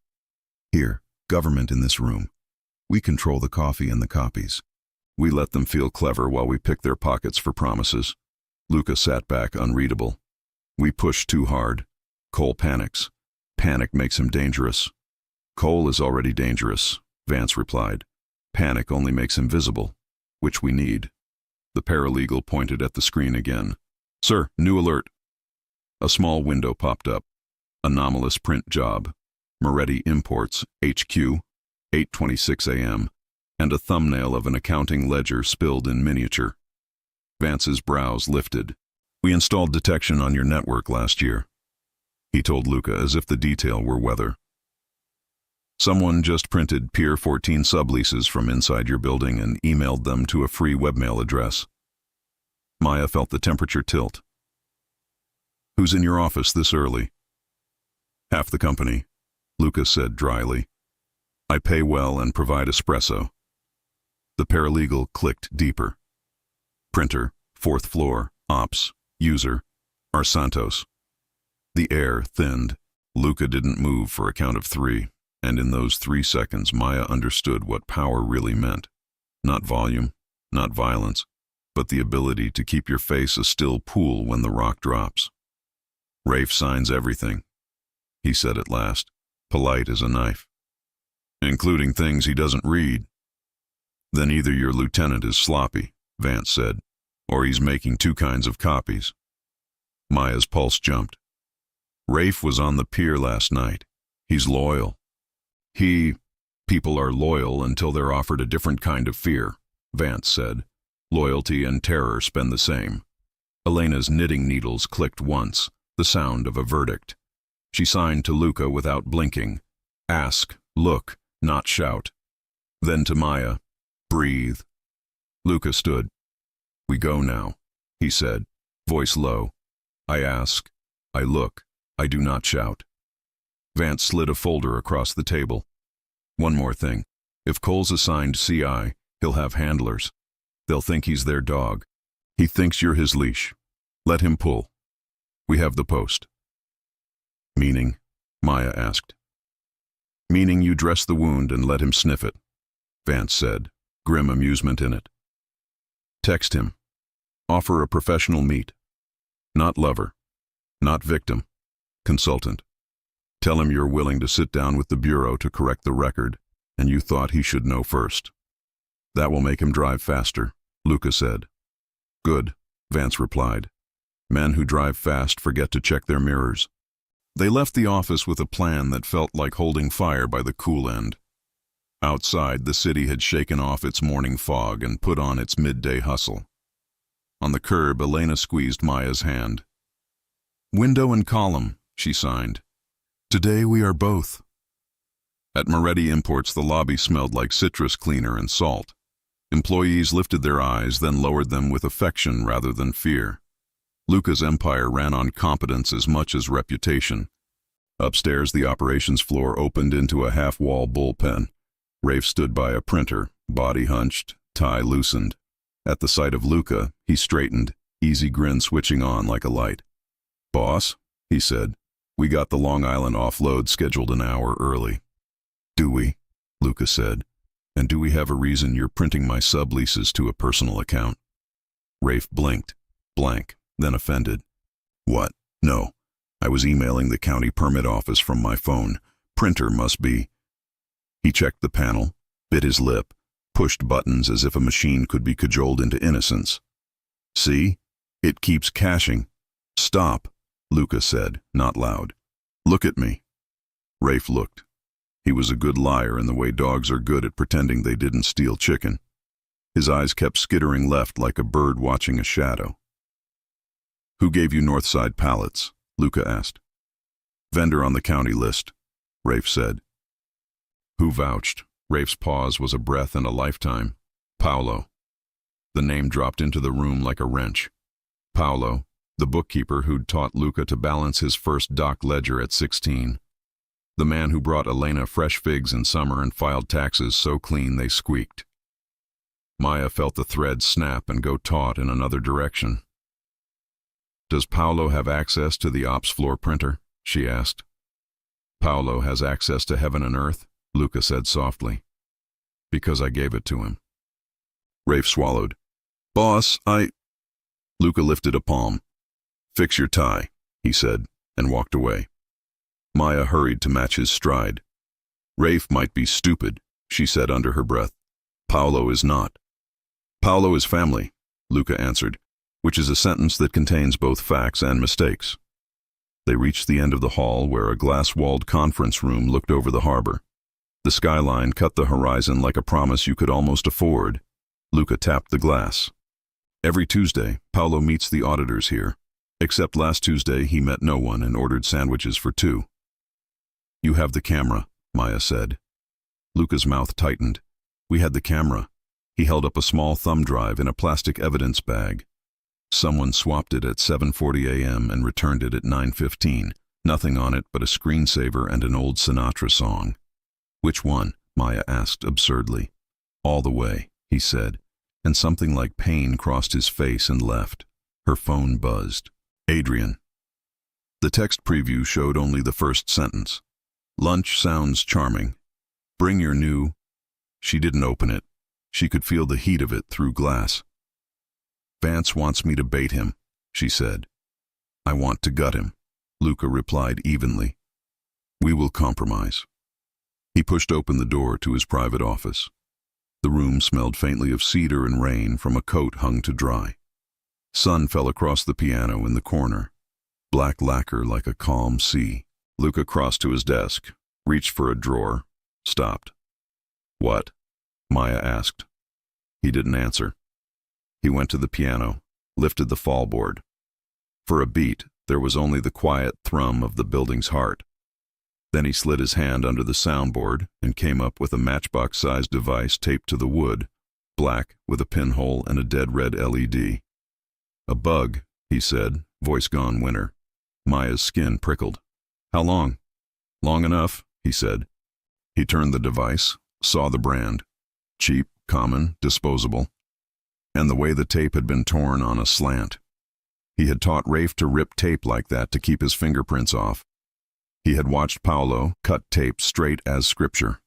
Here, government in this room. We control the coffee and the copies. We let them feel clever while we pick their pockets for promises. Luca sat back, unreadable. We push too hard. Cole panics. Panic makes him dangerous. Cole is already dangerous, Vance replied. Panic only makes him visible, which we need. The paralegal pointed at the screen again. Sir, new alert. A small window popped up. Anomalous print job. Moretti Imports, HQ, 8:26 a.m., and a thumbnail of an accounting ledger spilled in miniature. Vance's brows lifted. We installed detection on your network last year, he told Luca as if the detail were weather. Someone just printed Pier 14 subleases from inside your building and emailed them to a free webmail address. Maya felt the temperature tilt. Who's in your office this early? Half the company, Luca said dryly. I pay well and provide espresso. The paralegal clicked deeper. Printer, 4th floor, ops, user, are Santos. The air thinned. Luca didn't move for a count of 3, and in those 3 seconds Maya understood what power really meant. Not volume, not violence, but the ability to keep your face a still pool when the rock drops. Rafe signs everything, he said at last, polite as a knife. Including things he doesn't read. Then either your lieutenant is sloppy, Vance said, or he's making 2 kinds of copies. Maya's pulse jumped. Rafe was on the pier last night. He's loyal. People are loyal until they're offered a different kind of fear, Vance said. Loyalty and terror spend the same. Elena's knitting needles clicked once, the sound of a verdict. She signed to Luca without blinking. Ask, look, not shout. Then to Maya, breathe. Luca stood. We go now, he said, voice low. I ask, I look, I do not shout. Vance slid a folder across the table. One more thing. If Cole's assigned CI, he'll have handlers. They'll think he's their dog. He thinks you're his leash. Let him pull. We have the post. Meaning? Maya asked. Meaning you dress the wound and let him sniff it, Vance said, grim amusement in it. Text him. Offer a professional meet. Not lover. Not victim. Consultant. Tell him you're willing to sit down with the Bureau to correct the record, and you thought he should know first. That will make him drive faster, Luca said. Good, Vance replied. Men who drive fast forget to check their mirrors. They left the office with a plan that felt like holding fire by the cool end. Outside, the city had shaken off its morning fog and put on its midday hustle. On the curb, Elena squeezed Maya's hand. Window and column, she signed. Today we are both. At Moretti Imports, the lobby smelled like citrus cleaner and salt. Employees lifted their eyes, then lowered them with affection rather than fear. Luca's empire ran on competence as much as reputation. Upstairs, the operations floor opened into a half-wall bullpen. Rafe stood by a printer, body hunched, tie loosened. At the sight of Luca, he straightened, easy grin switching on like a light. Boss, he said, we got the Long Island offload scheduled an hour early. Do we? Luca said. And do we have a reason you're printing my subleases to a personal account? Rafe blinked, blank, then offended. What? No. I was emailing the county permit office from my phone. Printer must be. He checked the panel, bit his lip, pushed buttons as if a machine could be cajoled into innocence. See? It keeps caching. Stop, Luca said, not loud. Look at me. Rafe looked. He was a good liar in the way dogs are good at pretending they didn't steal chicken. His eyes kept skittering left like a bird watching a shadow. Who gave you Northside pallets? Luca asked. Vendor on the county list, Rafe said. Who vouched? Rafe's pause was a breath and a lifetime. Paolo. The name dropped into the room like a wrench. Paolo, the bookkeeper who'd taught Luca to balance his first dock ledger at 16. The man who brought Elena fresh figs in summer and filed taxes so clean they squeaked. Maya felt the thread snap and go taut in another direction. "Does Paolo have access to the ops floor printer?" she asked. "Paolo has access to heaven and earth," Luca said softly. "Because I gave it to him." Rafe swallowed. "Boss, Luca lifted a palm. "Fix your tie," he said, and walked away. Maya hurried to match his stride. "Rafe might be stupid," she said under her breath. "Paolo is not." "Paolo is family," Luca answered, which is a sentence that contains both facts and mistakes. They reached the end of the hall where a glass-walled conference room looked over the harbor. The skyline cut the horizon like a promise you could almost afford. Luca tapped the glass. "Every Tuesday, Paolo meets the auditors here. Except last Tuesday he met no one and ordered sandwiches for 2. "You have the camera," Maya said. Luca's mouth tightened. "We had the camera." He held up a small thumb drive in a plastic evidence bag. "Someone swapped it at 7:40 a.m. and returned it at 9:15. Nothing on it but a screensaver and an old Sinatra song." "Which one?" Maya asked absurdly. "All the Way," he said, and something like pain crossed his face and left. Her phone buzzed. "Adrian." The text preview showed only the first sentence. "Lunch sounds charming. Bring your new—" She didn't open it. She could feel the heat of it through glass. "Vance wants me to bait him," she said. "I want to gut him," Luca replied evenly. "We will compromise." He pushed open the door to his private office. The room smelled faintly of cedar and rain from a coat hung to dry. Sun fell across the piano in the corner, black lacquer like a calm sea. Luca crossed to his desk, reached for a drawer, stopped. "What?" Maya asked. He didn't answer. He went to the piano, lifted the fallboard. For a beat, there was only the quiet thrum of the building's heart. Then he slid his hand under the soundboard and came up with a matchbox-sized device taped to the wood, black with a pinhole and a dead red LED. "A bug," he said, voice gone winter. Maya's skin prickled. "How long?" "Long enough," he said. He turned the device, saw the brand. Cheap, common, disposable. And the way the tape had been torn on a slant. He had taught Rafe to rip tape like that to keep his fingerprints off. He had watched Paolo cut tape straight as scripture.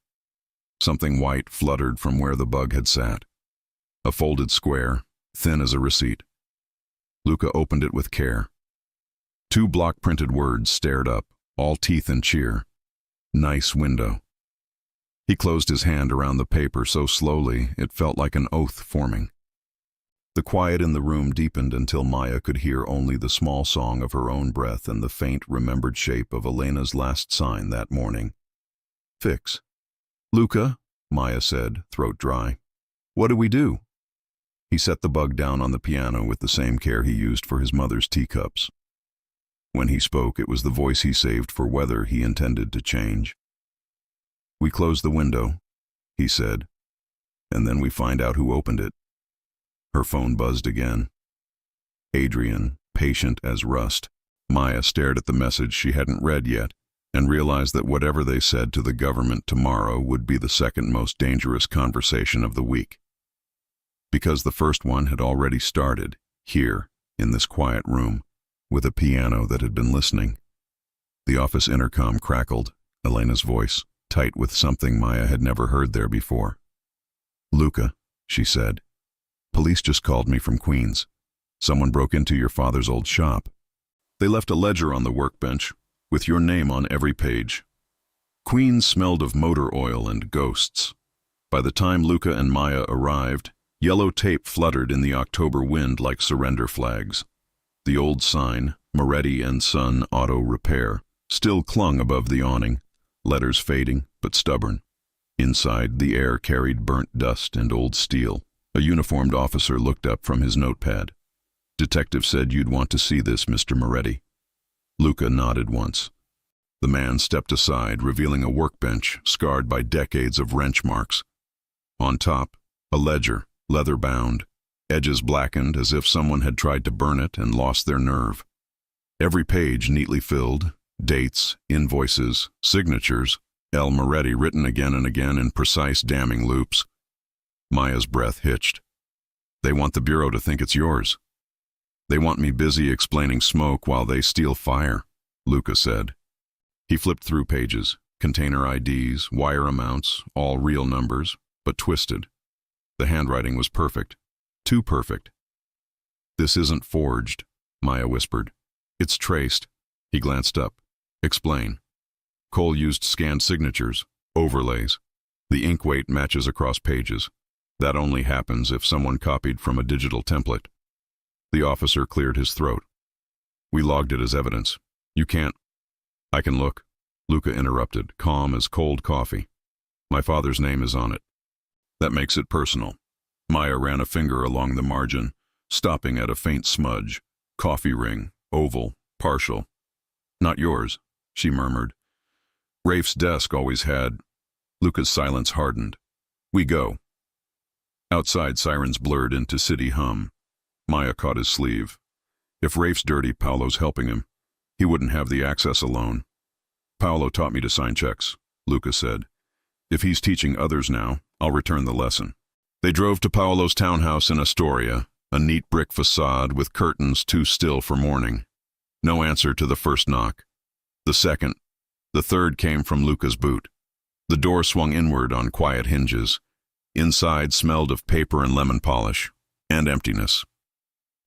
Something white fluttered from where the bug had sat. A folded square, thin as a receipt. Luca opened it with care. 2 block-printed words stared up, all teeth and cheer. "Nice window." He closed his hand around the paper so slowly it felt like an oath forming. The quiet in the room deepened until Maya could hear only the small song of her own breath and the faint, remembered shape of Elena's last sign that morning. "Fix." "Luca," Maya said, throat dry. "What do we do?" He set the bug down on the piano with the same care he used for his mother's teacups. When he spoke, it was the voice he saved for weather he intended to change. "We close the window," he said, "and then we find out who opened it." Her phone buzzed again. Adrian, patient as rust. Maya stared at the message she hadn't read yet and realized that whatever they said to the government tomorrow would be the second most dangerous conversation of the week. Because the first one had already started, here, in this quiet room, with a piano that had been listening. The office intercom crackled, Elena's voice, tight with something Maya had never heard there before. "Luca," she said. "Police just called me from Queens. Someone broke into your father's old shop. They left a ledger on the workbench, with your name on every page." Queens smelled of motor oil and ghosts. By the time Luca and Maya arrived, yellow tape fluttered in the October wind like surrender flags. The old sign, Moretti and Son Auto Repair, still clung above the awning, letters fading but stubborn. Inside, the air carried burnt dust and old steel. A uniformed officer looked up from his notepad. "Detective said you'd want to see this, Mr. Moretti." Luca nodded once. The man stepped aside, revealing a workbench scarred by decades of wrench marks. On top, a ledger, leather-bound, edges blackened as if someone had tried to burn it and lost their nerve. Every page neatly filled, dates, invoices, signatures, L. Moretti written again and again in precise, damning loops. Maya's breath hitched. They want the Bureau to think it's yours. They want me busy explaining smoke while they steal fire, Luca said. He flipped through pages, container IDs, wire amounts, all real numbers, but twisted. The handwriting was perfect. Too perfect. This isn't forged, Maya whispered. It's traced. He glanced up. Explain. Cole used scanned signatures, overlays. The ink weight matches across pages. That only happens if someone copied from a digital template. The officer cleared his throat. We logged it as evidence. You can't. I can look, Luca interrupted, calm as cold coffee. My father's name is on it. That makes it personal. Maya ran a finger along the margin, stopping at a faint smudge. Coffee ring, oval, partial. Not yours, she murmured. Rafe's desk always had. Luca's silence hardened. We go. Outside, sirens blurred into city hum. Maya caught his sleeve. If Rafe's dirty, Paolo's helping him. He wouldn't have the access alone. Paolo taught me to sign checks, Luca said. If he's teaching others now, I'll return the lesson. They drove to Paolo's townhouse in Astoria, a neat brick facade with curtains too still for morning. No answer to the first knock. The second. The third came from Luca's boot. The door swung inward on quiet hinges. Inside smelled of paper and lemon polish, and emptiness.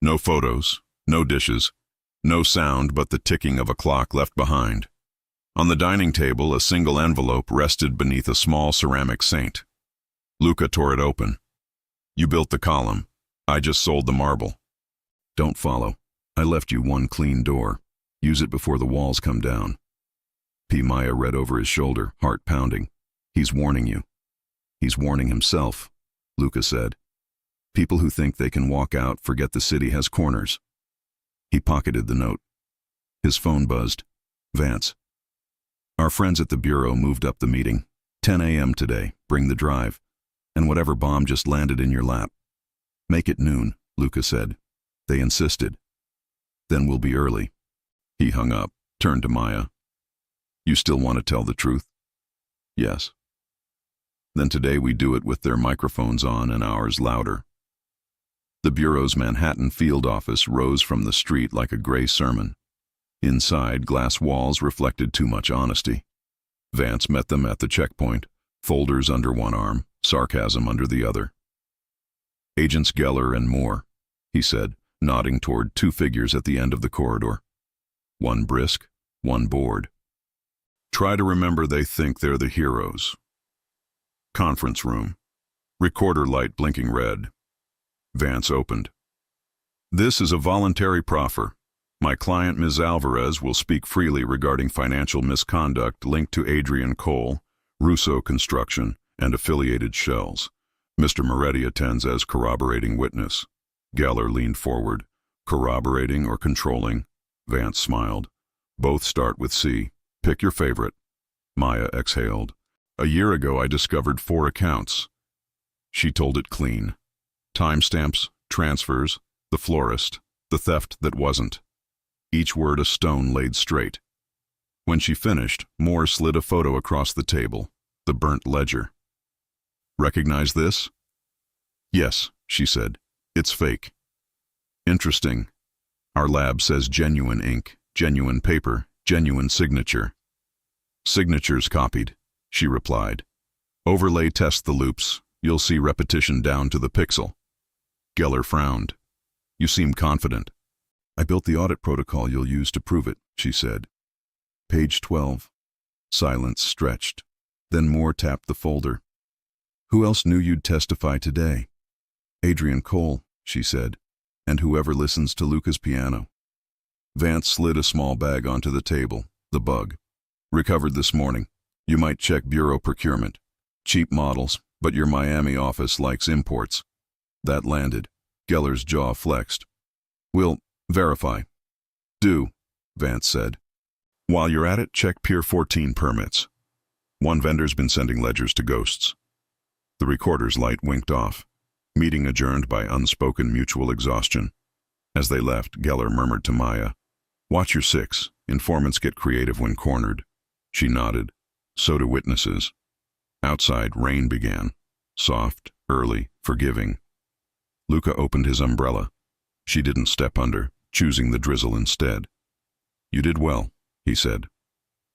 No photos, no dishes, no sound but the ticking of a clock left behind. On the dining table, a single envelope rested beneath a small ceramic saint. Luca tore it open. You built the column. I just sold the marble. Don't follow. I left you one clean door. Use it before the walls come down. P. Maya read over his shoulder, heart pounding. He's warning you. He's warning himself, Luca said. People who think they can walk out forget the city has corners. He pocketed the note. His phone buzzed. Vance. Our friends at the Bureau moved up the meeting. 10 a.m. today. Bring the drive. And whatever bomb just landed in your lap. Make it noon, Luca said. They insisted. Then we'll be early. He hung up, turned to Maya. You still want to tell the truth? Yes. Then today we do it with their microphones on and ours louder. The Bureau's Manhattan field office rose from the street like a gray sermon. Inside, glass walls reflected too much honesty. Vance met them at the checkpoint, folders under one arm, sarcasm under the other. Agents Geller and Moore, he said, nodding toward two figures at the end of the corridor. One brisk, one bored. Try to remember they think they're the heroes. Conference room. Recorder light blinking red. Vance opened. This is a voluntary proffer. My client, Ms. Alvarez, will speak freely regarding financial misconduct linked to Adrian Cole, Russo Construction, and affiliated shells. Mr. Moretti attends as corroborating witness. Geller leaned forward. Corroborating or controlling? Vance smiled. Both start with C. Pick your favorite. Maya exhaled. A year ago I discovered 4 accounts. She told it clean. Timestamps, transfers, the florist, the theft that wasn't. Each word a stone laid straight. When she finished, Moore slid a photo across the table, the burnt ledger. Recognize this? Yes, she said. It's fake. Interesting. Our lab says genuine ink, genuine paper, genuine signature. Signatures copied, she replied. Overlay test the loops. You'll see repetition down to the pixel. Geller frowned. You seem confident. I built the audit protocol you'll use to prove it, she said. Page 12. Silence stretched. Then Moore tapped the folder. Who else knew you'd testify today? Adrian Cole, she said, and whoever listens to Luca's piano. Vance slid a small bag onto the table, the bug. Recovered this morning. You might check bureau procurement. Cheap models, but your Miami office likes imports. That landed. Geller's jaw flexed. We'll verify. Do, Vance said. While you're at it, check Pier 14 permits. One vendor's been sending ledgers to ghosts. The recorder's light winked off. Meeting adjourned by unspoken mutual exhaustion. As they left, Geller murmured to Maya, "Watch your six. Informants get creative when cornered." She nodded. So do witnesses. Outside, rain began. Soft, early, forgiving. Luca opened his umbrella. She didn't step under, choosing the drizzle instead. "You did well," he said.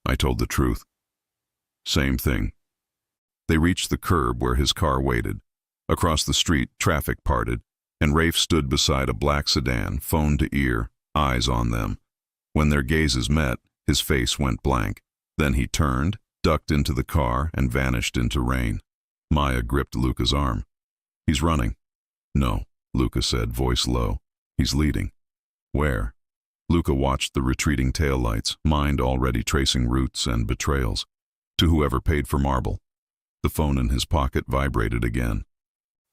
"I told the truth." Same thing. They reached the curb where his car waited. Across the street, traffic parted, and Rafe stood beside a black sedan, phone to ear, eyes on them. When their gazes met, his face went blank. Then he turned, ducked into the car, and vanished into rain. Maya gripped Luca's arm. "He's running." "No," Luca said, voice low. "He's leading." "Where?" Luca watched the retreating taillights, mind already tracing routes and betrayals. To whoever paid for marble. The phone in his pocket vibrated again.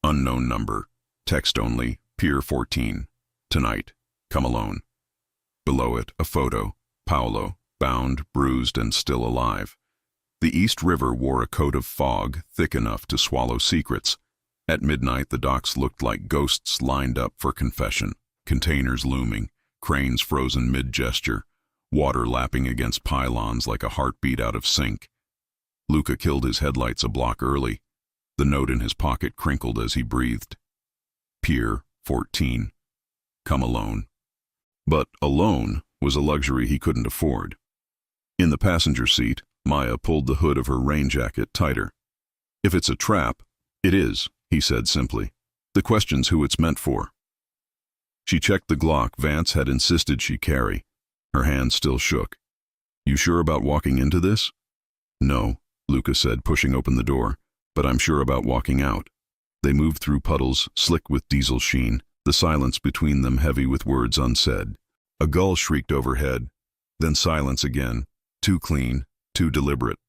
"Unknown number. Text only. Pier 14. Tonight. Come alone." Below it, a photo. Paolo, bound, bruised, and still alive. The East River wore a coat of fog thick enough to swallow secrets. At midnight, the docks looked like ghosts lined up for confession. Containers looming, cranes frozen mid-gesture, water lapping against pylons like a heartbeat out of sync. Luca killed his headlights a block early. The note in his pocket crinkled as he breathed. Pier 14. Come alone. But alone was a luxury he couldn't afford. In the passenger seat, Maya pulled the hood of her rain jacket tighter. "If it's a trap, it is," he said simply. "The question's who it's meant for." She checked the Glock Vance had insisted she carry. Her hand still shook. "You sure about walking into this?" "No," Luca said, pushing open the door, "but I'm sure about walking out." They moved through puddles, slick with diesel sheen, the silence between them heavy with words unsaid. A gull shrieked overhead, then silence again, too clean, too deliberate.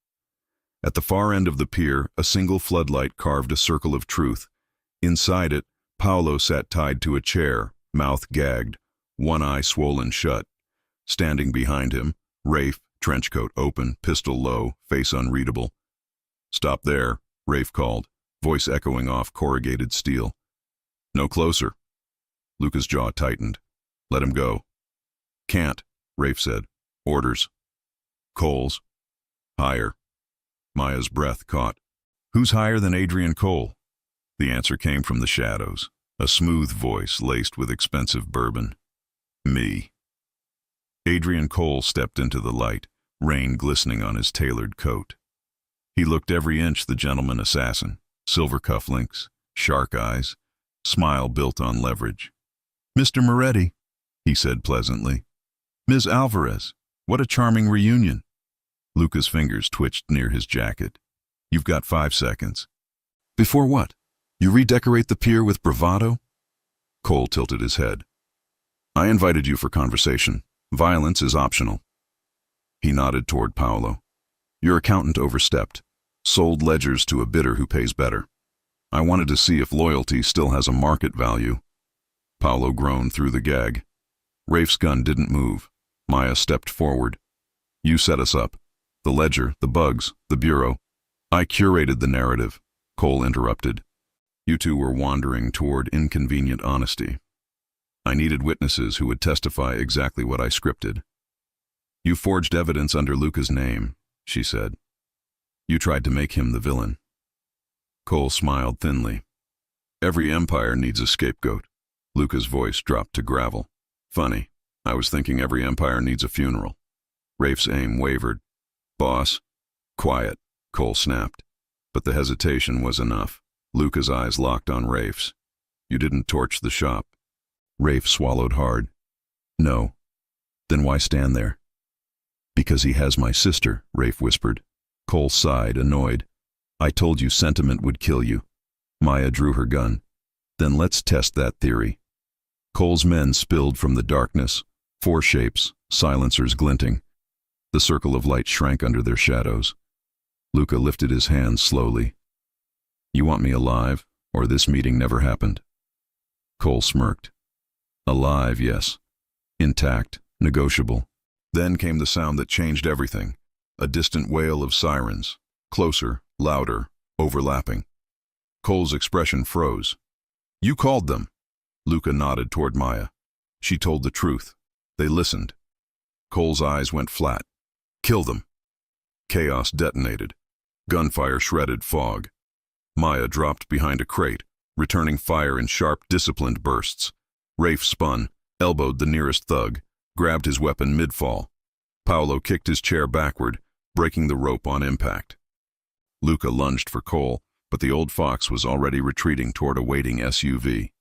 At the far end of the pier, a single floodlight carved a circle of truth. Inside it, Paolo sat tied to a chair, mouth gagged, one eye swollen shut. Standing behind him, Rafe, trenchcoat open, pistol low, face unreadable. "Stop there," Rafe called, voice echoing off corrugated steel. "No closer." Luca's jaw tightened. "Let him go." "Can't," Rafe said. "Orders." "Cole's." "Higher." Maya's breath caught. "Who's higher than Adrian Cole?" The answer came from the shadows, a smooth voice laced with expensive bourbon. "Me." Adrian Cole stepped into the light, rain glistening on his tailored coat. He looked every inch the gentleman assassin, silver cufflinks, shark eyes, smile built on leverage. "Mr. Moretti," he said pleasantly. "Ms. Alvarez, what a charming reunion." Luca's fingers twitched near his jacket. "You've got 5 seconds." "Before what? You redecorate the pier with bravado?" Cole tilted his head. "I invited you for conversation. Violence is optional." He nodded toward Paolo. "Your accountant overstepped, sold ledgers to a bidder who pays better. I wanted to see if loyalty still has a market value." Paolo groaned through the gag. Rafe's gun didn't move. Maya stepped forward. "You set us up. The ledger, the bugs, the bureau. I curated the narrative," Cole interrupted. "You two were wandering toward inconvenient honesty. I needed witnesses who would testify exactly what I scripted." "You forged evidence under Luca's name," she said. "You tried to make him the villain." Cole smiled thinly. "Every empire needs a scapegoat." Luca's voice dropped to gravel. "Funny, I was thinking every empire needs a funeral." Rafe's aim wavered. "Boss." "Quiet," Cole snapped. But the hesitation was enough. Luca's eyes locked on Rafe's. "You didn't torch the shop." Rafe swallowed hard. "No." "Then why stand there?" "Because he has my sister," Rafe whispered. Cole sighed, annoyed. "I told you sentiment would kill you." Maya drew her gun. "Then let's test that theory." Cole's men spilled from the darkness, 4 shapes, silencers glinting. The circle of light shrank under their shadows. Luca lifted his hands slowly. "You want me alive, or this meeting never happened?" Cole smirked. "Alive, yes. Intact, negotiable. Then came the sound that changed everything, a distant wail of sirens, closer, louder, overlapping. Cole's expression froze. "You called them." Luca nodded toward Maya. She told the truth. They listened. Cole's eyes went flat. "Kill them." Chaos detonated. Gunfire shredded fog. Maya dropped behind a crate, returning fire in sharp, disciplined bursts. Rafe spun, elbowed the nearest thug, grabbed his weapon mid-fall. Paolo kicked his chair backward, breaking the rope on impact. Luca lunged for Cole, but the old fox was already retreating toward a waiting SUV.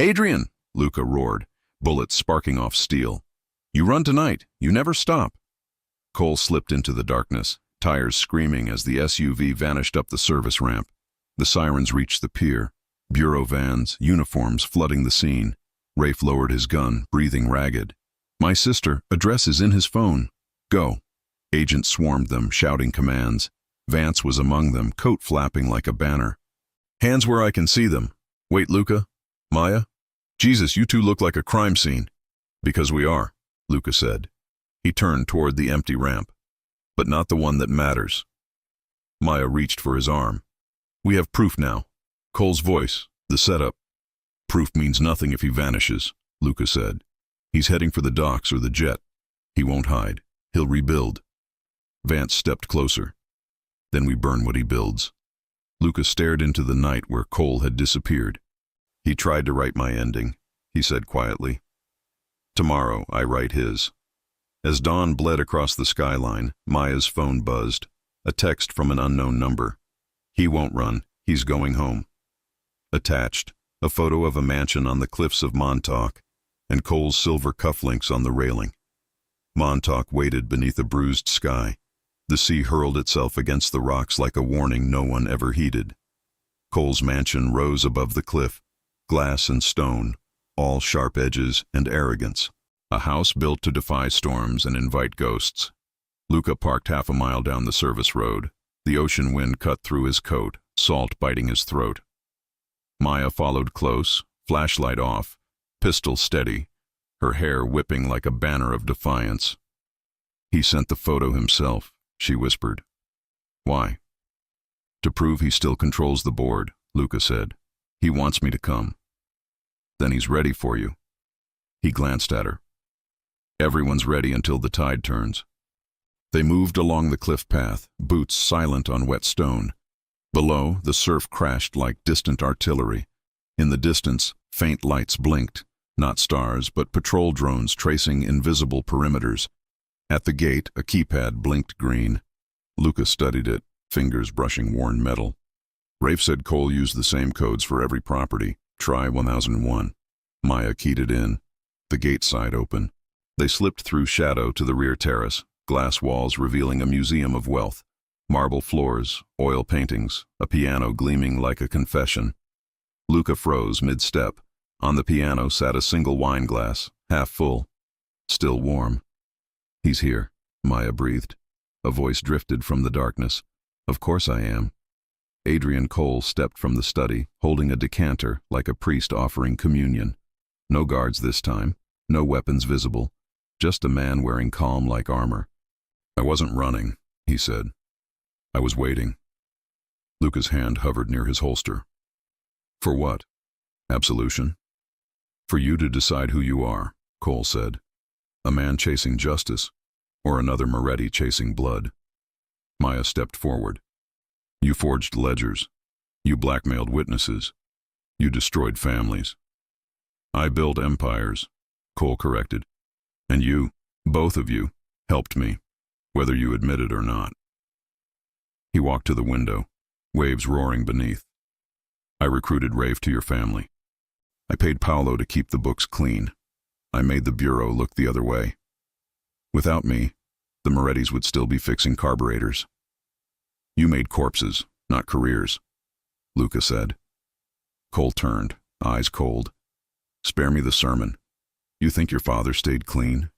"Adrian!" Luca roared, bullets sparking off steel. "You run tonight. You never stop." Cole slipped into the darkness, tires screaming as the SUV vanished up the service ramp. The sirens reached the pier. Bureau vans, uniforms flooding the scene. Rafe lowered his gun, breathing ragged. "My sister, address is in his phone. Go." Agents swarmed them, shouting commands. Vance was among them, coat flapping like a banner. "Hands where I can see them. Wait, Luca? Maya? Jesus, you two look like a crime scene." "Because we are," Luca said. He turned toward the empty ramp. "But not the one that matters." Maya reached for his arm. "We have proof now." Cole's voice, the setup. "Proof means nothing if he vanishes," Luca said. "He's heading for the docks or the jet. He won't hide. He'll rebuild." Vance stepped closer. "Then we burn what he builds." Luca stared into the night where Cole had disappeared. "He tried to write my ending," he said quietly. "Tomorrow I write his." As dawn bled across the skyline, Maya's phone buzzed. A text from an unknown number. "He won't run. He's going home." Attached, a photo of a mansion on the cliffs of Montauk, and Cole's silver cufflinks on the railing. Montauk waited beneath a bruised sky. The sea hurled itself against the rocks like a warning no one ever heeded. Cole's mansion rose above the cliff, glass and stone, all sharp edges and arrogance. A house built to defy storms and invite ghosts. Luca parked half a mile down the service road. The ocean wind cut through his coat, salt biting his throat. Maya followed close, flashlight off, pistol steady, her hair whipping like a banner of defiance. "He sent the photo himself," she whispered. "Why?" "To prove he still controls the board," Luca said. "He wants me to come." "Then he's ready for you." He glanced at her. "Everyone's ready until the tide turns." They moved along the cliff path, boots silent on wet stone. Below, the surf crashed like distant artillery. In the distance, faint lights blinked, not stars, but patrol drones tracing invisible perimeters. At the gate, a keypad blinked green. Luca studied it, fingers brushing worn metal. Rafe said Cole used the same codes for every property. Try 1001. Maya keyed it in. The gate side open. They slipped through shadow to the rear terrace, glass walls revealing a museum of wealth. Marble floors, oil paintings, a piano gleaming like a confession. Luca froze mid-step. On the piano sat a single wine glass, half full, still warm. "He's here," Maya breathed. A voice drifted from the darkness. "Of course I am." Adrian Cole stepped from the study, holding a decanter like a priest offering communion. No guards this time, no weapons visible, just a man wearing calm-like armor. "I wasn't running," he said. "I was waiting." Luca's hand hovered near his holster. "For what? Absolution?" "For you to decide who you are," Cole said. "A man chasing justice, or another Moretti chasing blood." Maya stepped forward. "You forged ledgers. You blackmailed witnesses. You destroyed families." "I built empires," Cole corrected. "And you, both of you, helped me, whether you admit it or not." He walked to the window, waves roaring beneath. "I recruited Rafe to your family. I paid Paolo to keep the books clean. I made the bureau look the other way. Without me, the Morettis would still be fixing carburetors. You made corpses, not careers," Luca said. Cole turned, eyes cold. "Spare me the sermon. You think your father stayed clean?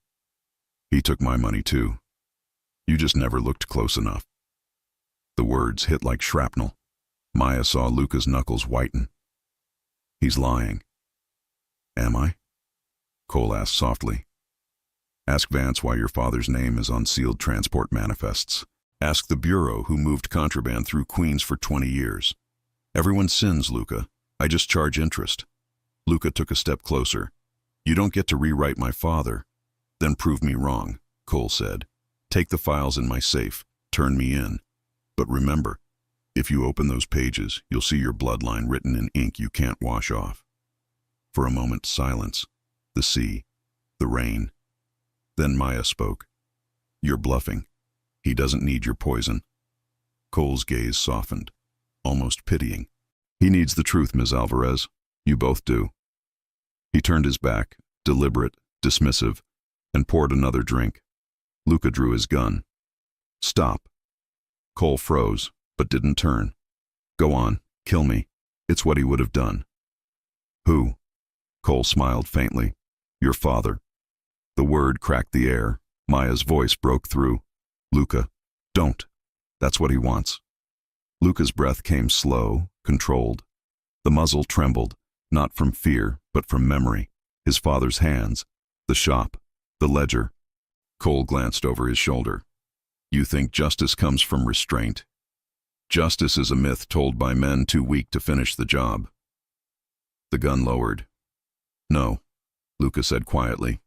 He took my money too. You just never looked close enough." The words hit like shrapnel. Maya saw Luca's knuckles whiten. "He's lying." "Am I?" Cole asked softly. Ask Vance why your father's name is on sealed transport manifests. Ask the Bureau who moved contraband through Queens for 20 years. Everyone sins, Luca. I just charge interest. Luca took a step closer. You don't get to rewrite my father. Then prove me wrong, Cole said. Take the files in my safe. Turn me in. But remember, if you open those pages, you'll see your bloodline written in ink you can't wash off. For a moment, silence. The sea. The rain. Then Maya spoke. You're bluffing. He doesn't need your poison. Cole's gaze softened, almost pitying. He needs the truth, Ms. Alvarez. You both do. He turned his back, deliberate, dismissive, and poured another drink. Luca drew his gun. Stop. Cole froze, but didn't turn. Go on, kill me. It's what he would have done. Who? Cole smiled faintly. Your father. The word cracked the air. Maya's voice broke through. Luca, don't. That's what he wants. Luca's breath came slow, controlled. The muzzle trembled, not from fear, but from memory. His father's hands, the shop, the ledger. Cole glanced over his shoulder. You think justice comes from restraint? Justice is a myth told by men too weak to finish the job. The gun lowered. No, Luca said quietly.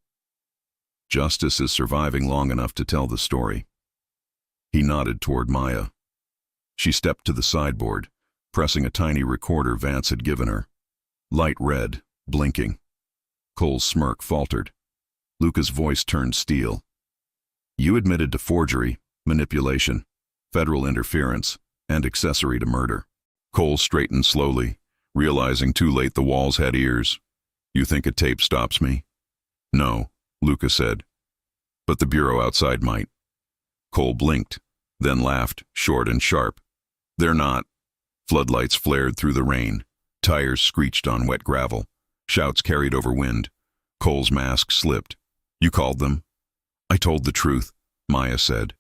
Justice is surviving long enough to tell the story. He nodded toward Maya. She stepped to the sideboard, pressing a tiny recorder Vance had given her. Light red, blinking. Cole's smirk faltered. Luca's voice turned steel. You admitted to forgery, manipulation, federal interference, and accessory to murder. Cole straightened slowly, realizing too late the walls had ears. You think a tape stops me? No, Luca said. But the Bureau outside might. Cole blinked, then laughed, short and sharp. They're not. Floodlights flared through the rain. Tires screeched on wet gravel. Shouts carried over wind. Cole's mask slipped. You called them? I told the truth, Maya said.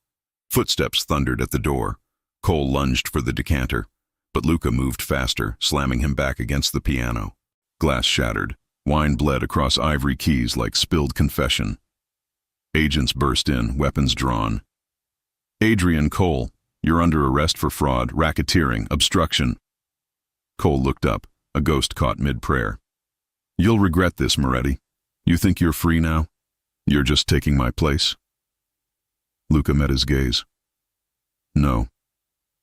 Footsteps thundered at the door. Cole lunged for the decanter, but Luca moved faster, slamming him back against the piano. Glass shattered. Wine bled across ivory keys like spilled confession. Agents burst in, weapons drawn. Adrian Cole, you're under arrest for fraud, racketeering, obstruction. Cole looked up, a ghost caught mid-prayer. You'll regret this, Moretti. You think you're free now? You're just taking my place? Luca met his gaze. No,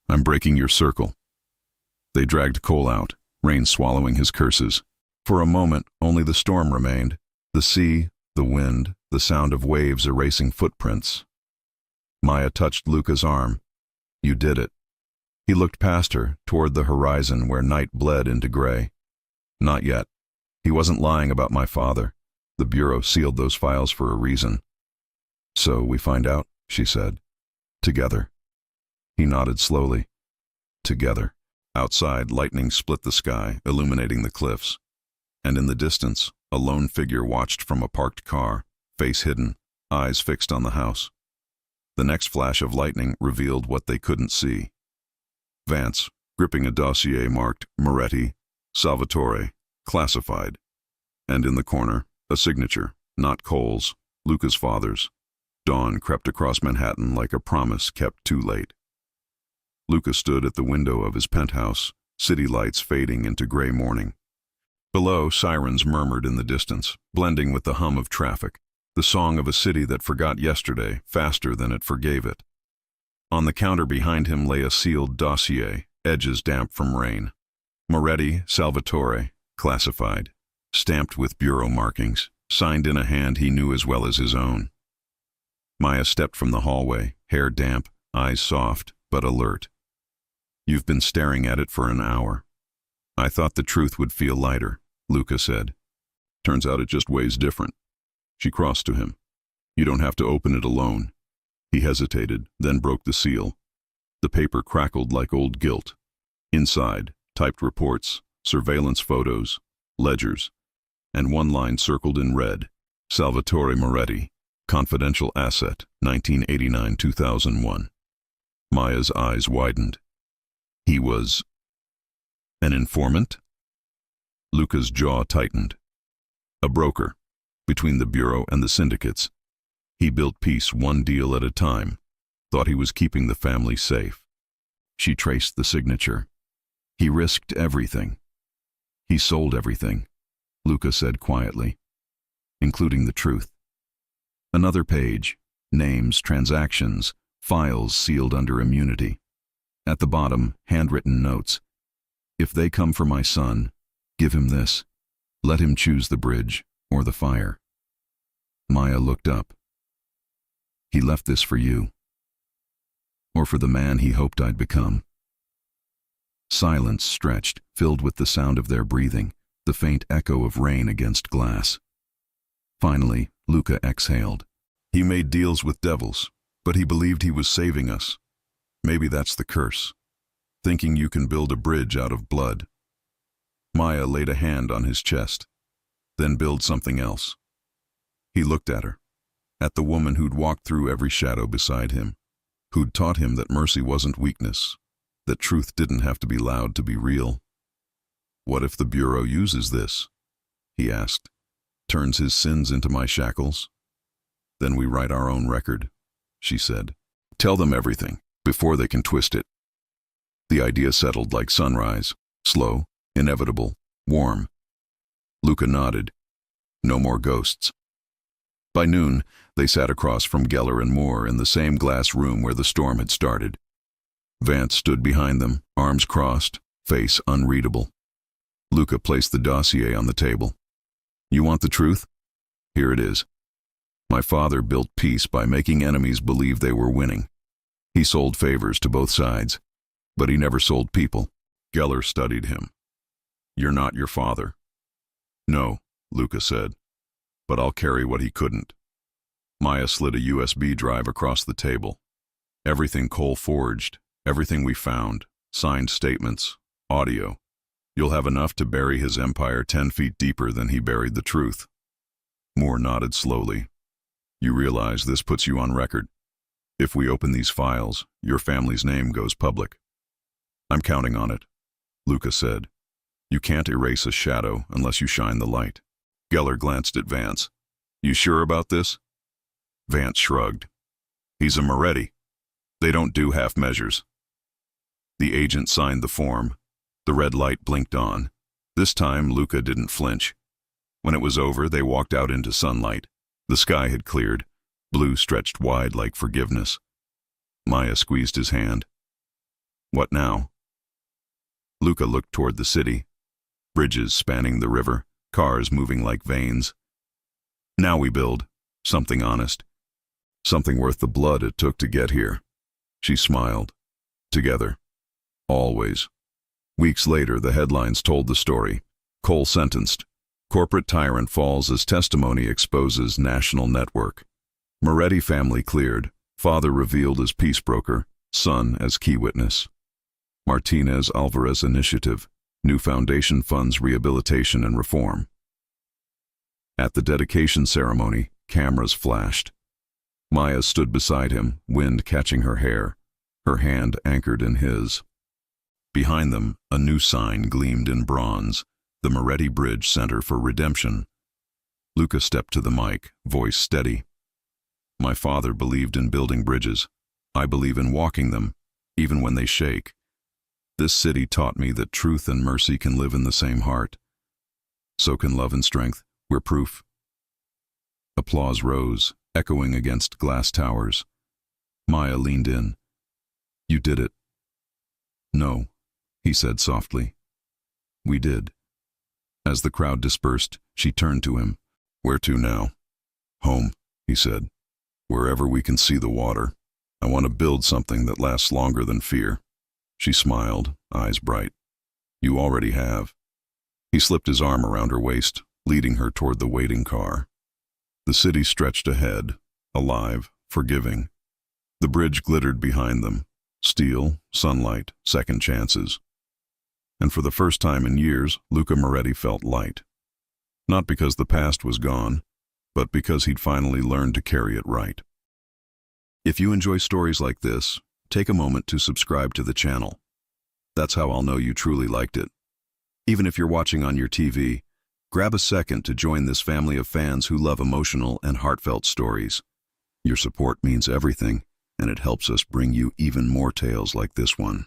I'm breaking your circle. They dragged Cole out, rain swallowing his curses. For a moment, only the storm remained. The sea, the wind, the sound of waves erasing footprints. Maya touched Luca's arm. You did it. He looked past her, toward the horizon where night bled into gray. Not yet. He wasn't lying about my father. The Bureau sealed those files for a reason. So we find out, she said. Together. He nodded slowly. Together. Outside, lightning split the sky, illuminating the cliffs. And in the distance, a lone figure watched from a parked car, face hidden, eyes fixed on the house. The next flash of lightning revealed what they couldn't see. Vance, gripping a dossier marked Moretti, Salvatore, classified. And in the corner, a signature, not Cole's, Luca's father's. Dawn crept across Manhattan like a promise kept too late. Luca stood at the window of his penthouse, city lights fading into gray morning. Below, sirens murmured in the distance, blending with the hum of traffic, the song of a city that forgot yesterday faster than it forgave it. On the counter behind him lay a sealed dossier, edges damp from rain. Moretti, Salvatore, classified, stamped with bureau markings, signed in a hand he knew as well as his own. Maya stepped from the hallway, hair damp, eyes soft, but alert. You've been staring at it for an hour. I thought the truth would feel lighter, Luca said. Turns out it just weighs different. She crossed to him. You don't have to open it alone. He hesitated, then broke the seal. The paper crackled like old gilt. Inside, typed reports, surveillance photos, ledgers, and one line circled in red. Salvatore Moretti, confidential asset, 1989-2001. Maya's eyes widened. He was an informant? Luca's jaw tightened. A broker, between the Bureau and the syndicates. He built peace one deal at a time, thought he was keeping the family safe. She traced the signature. He risked everything. He sold everything, Luca said quietly, including the truth. Another page, names, transactions, files sealed under immunity. At the bottom, handwritten notes. If they come for my son, give him this. Let him choose the bridge or the fire. Maya looked up. He left this for you, or for the man he hoped I'd become. Silence stretched, filled with the sound of their breathing, the faint echo of rain against glass. Finally, Luca exhaled. He made deals with devils, but he believed he was saving us. Maybe that's the curse, thinking you can build a bridge out of blood. Maya laid a hand on his chest, then build something else. He looked at her, at the woman who'd walked through every shadow beside him, who'd taught him that mercy wasn't weakness, that truth didn't have to be loud to be real. What if the Bureau uses this? He asked. Turns his sins into my shackles? Then we write our own record, she said. Tell them everything, before they can twist it. The idea settled like sunrise, slow, inevitable, warm. Luca nodded. No more ghosts. By noon, they sat across from Geller and Moore in the same glass room where the storm had started. Vance stood behind them, arms crossed, face unreadable. Luca placed the dossier on the table. You want the truth? Here it is. My father built peace by making enemies believe they were winning. He sold favors to both sides, but he never sold people. Geller studied him. You're not your father. No, Luca said, but I'll carry what he couldn't. Maya slid a USB drive across the table. Everything Cole forged, everything we found, signed statements, audio. You'll have enough to bury his empire 10 feet deeper than he buried the truth. Moore nodded slowly. You realize this puts you on record. If we open these files, your family's name goes public. I'm counting on it, Luca said. You can't erase a shadow unless you shine the light. Geller glanced at Vance. You sure about this? Vance shrugged. He's a Moretti. They don't do half measures. The agent signed the form. The red light blinked on. This time, Luca didn't flinch. When it was over, they walked out into sunlight. The sky had cleared. Blue stretched wide like forgiveness. Maya squeezed his hand. What now? Luca looked toward the city. Bridges spanning the river, cars moving like veins. Now we build something honest. Something worth the blood it took to get here. She smiled. Together. Always. Weeks later, the headlines told the story. Cole sentenced. Corporate tyrant falls as testimony exposes national network. Moretti family cleared. Father revealed as peace broker. Son as key witness. Martinez Alvarez initiative. New foundation funds rehabilitation and reform. At the dedication ceremony, cameras flashed. Maya stood beside him, wind catching her hair, her hand anchored in his. Behind them, a new sign gleamed in bronze, the Moretti Bridge Center for Redemption. Luca stepped to the mic, voice steady. My father believed in building bridges. I believe in walking them, even when they shake. This city taught me that truth and mercy can live in the same heart. So can love and strength. We're proof. Applause rose, echoing against glass towers. Maya leaned in. You did it. No, he said softly. We did. As the crowd dispersed, she turned to him. Where to now? Home, he said. Wherever we can see the water. I want to build something that lasts longer than fear. She smiled, eyes bright. You already have. He slipped his arm around her waist, leading her toward the waiting car. The city stretched ahead, alive, forgiving. The bridge glittered behind them. Steel, sunlight, second chances. And for the first time in years, Luca Moretti felt light. Not because the past was gone, but because he'd finally learned to carry it right. If you enjoy stories like this, take a moment to subscribe to the channel. That's how I'll know you truly liked it. Even if you're watching on your TV, grab a second to join this family of fans who love emotional and heartfelt stories. Your support means everything, and it helps us bring you even more tales like this one.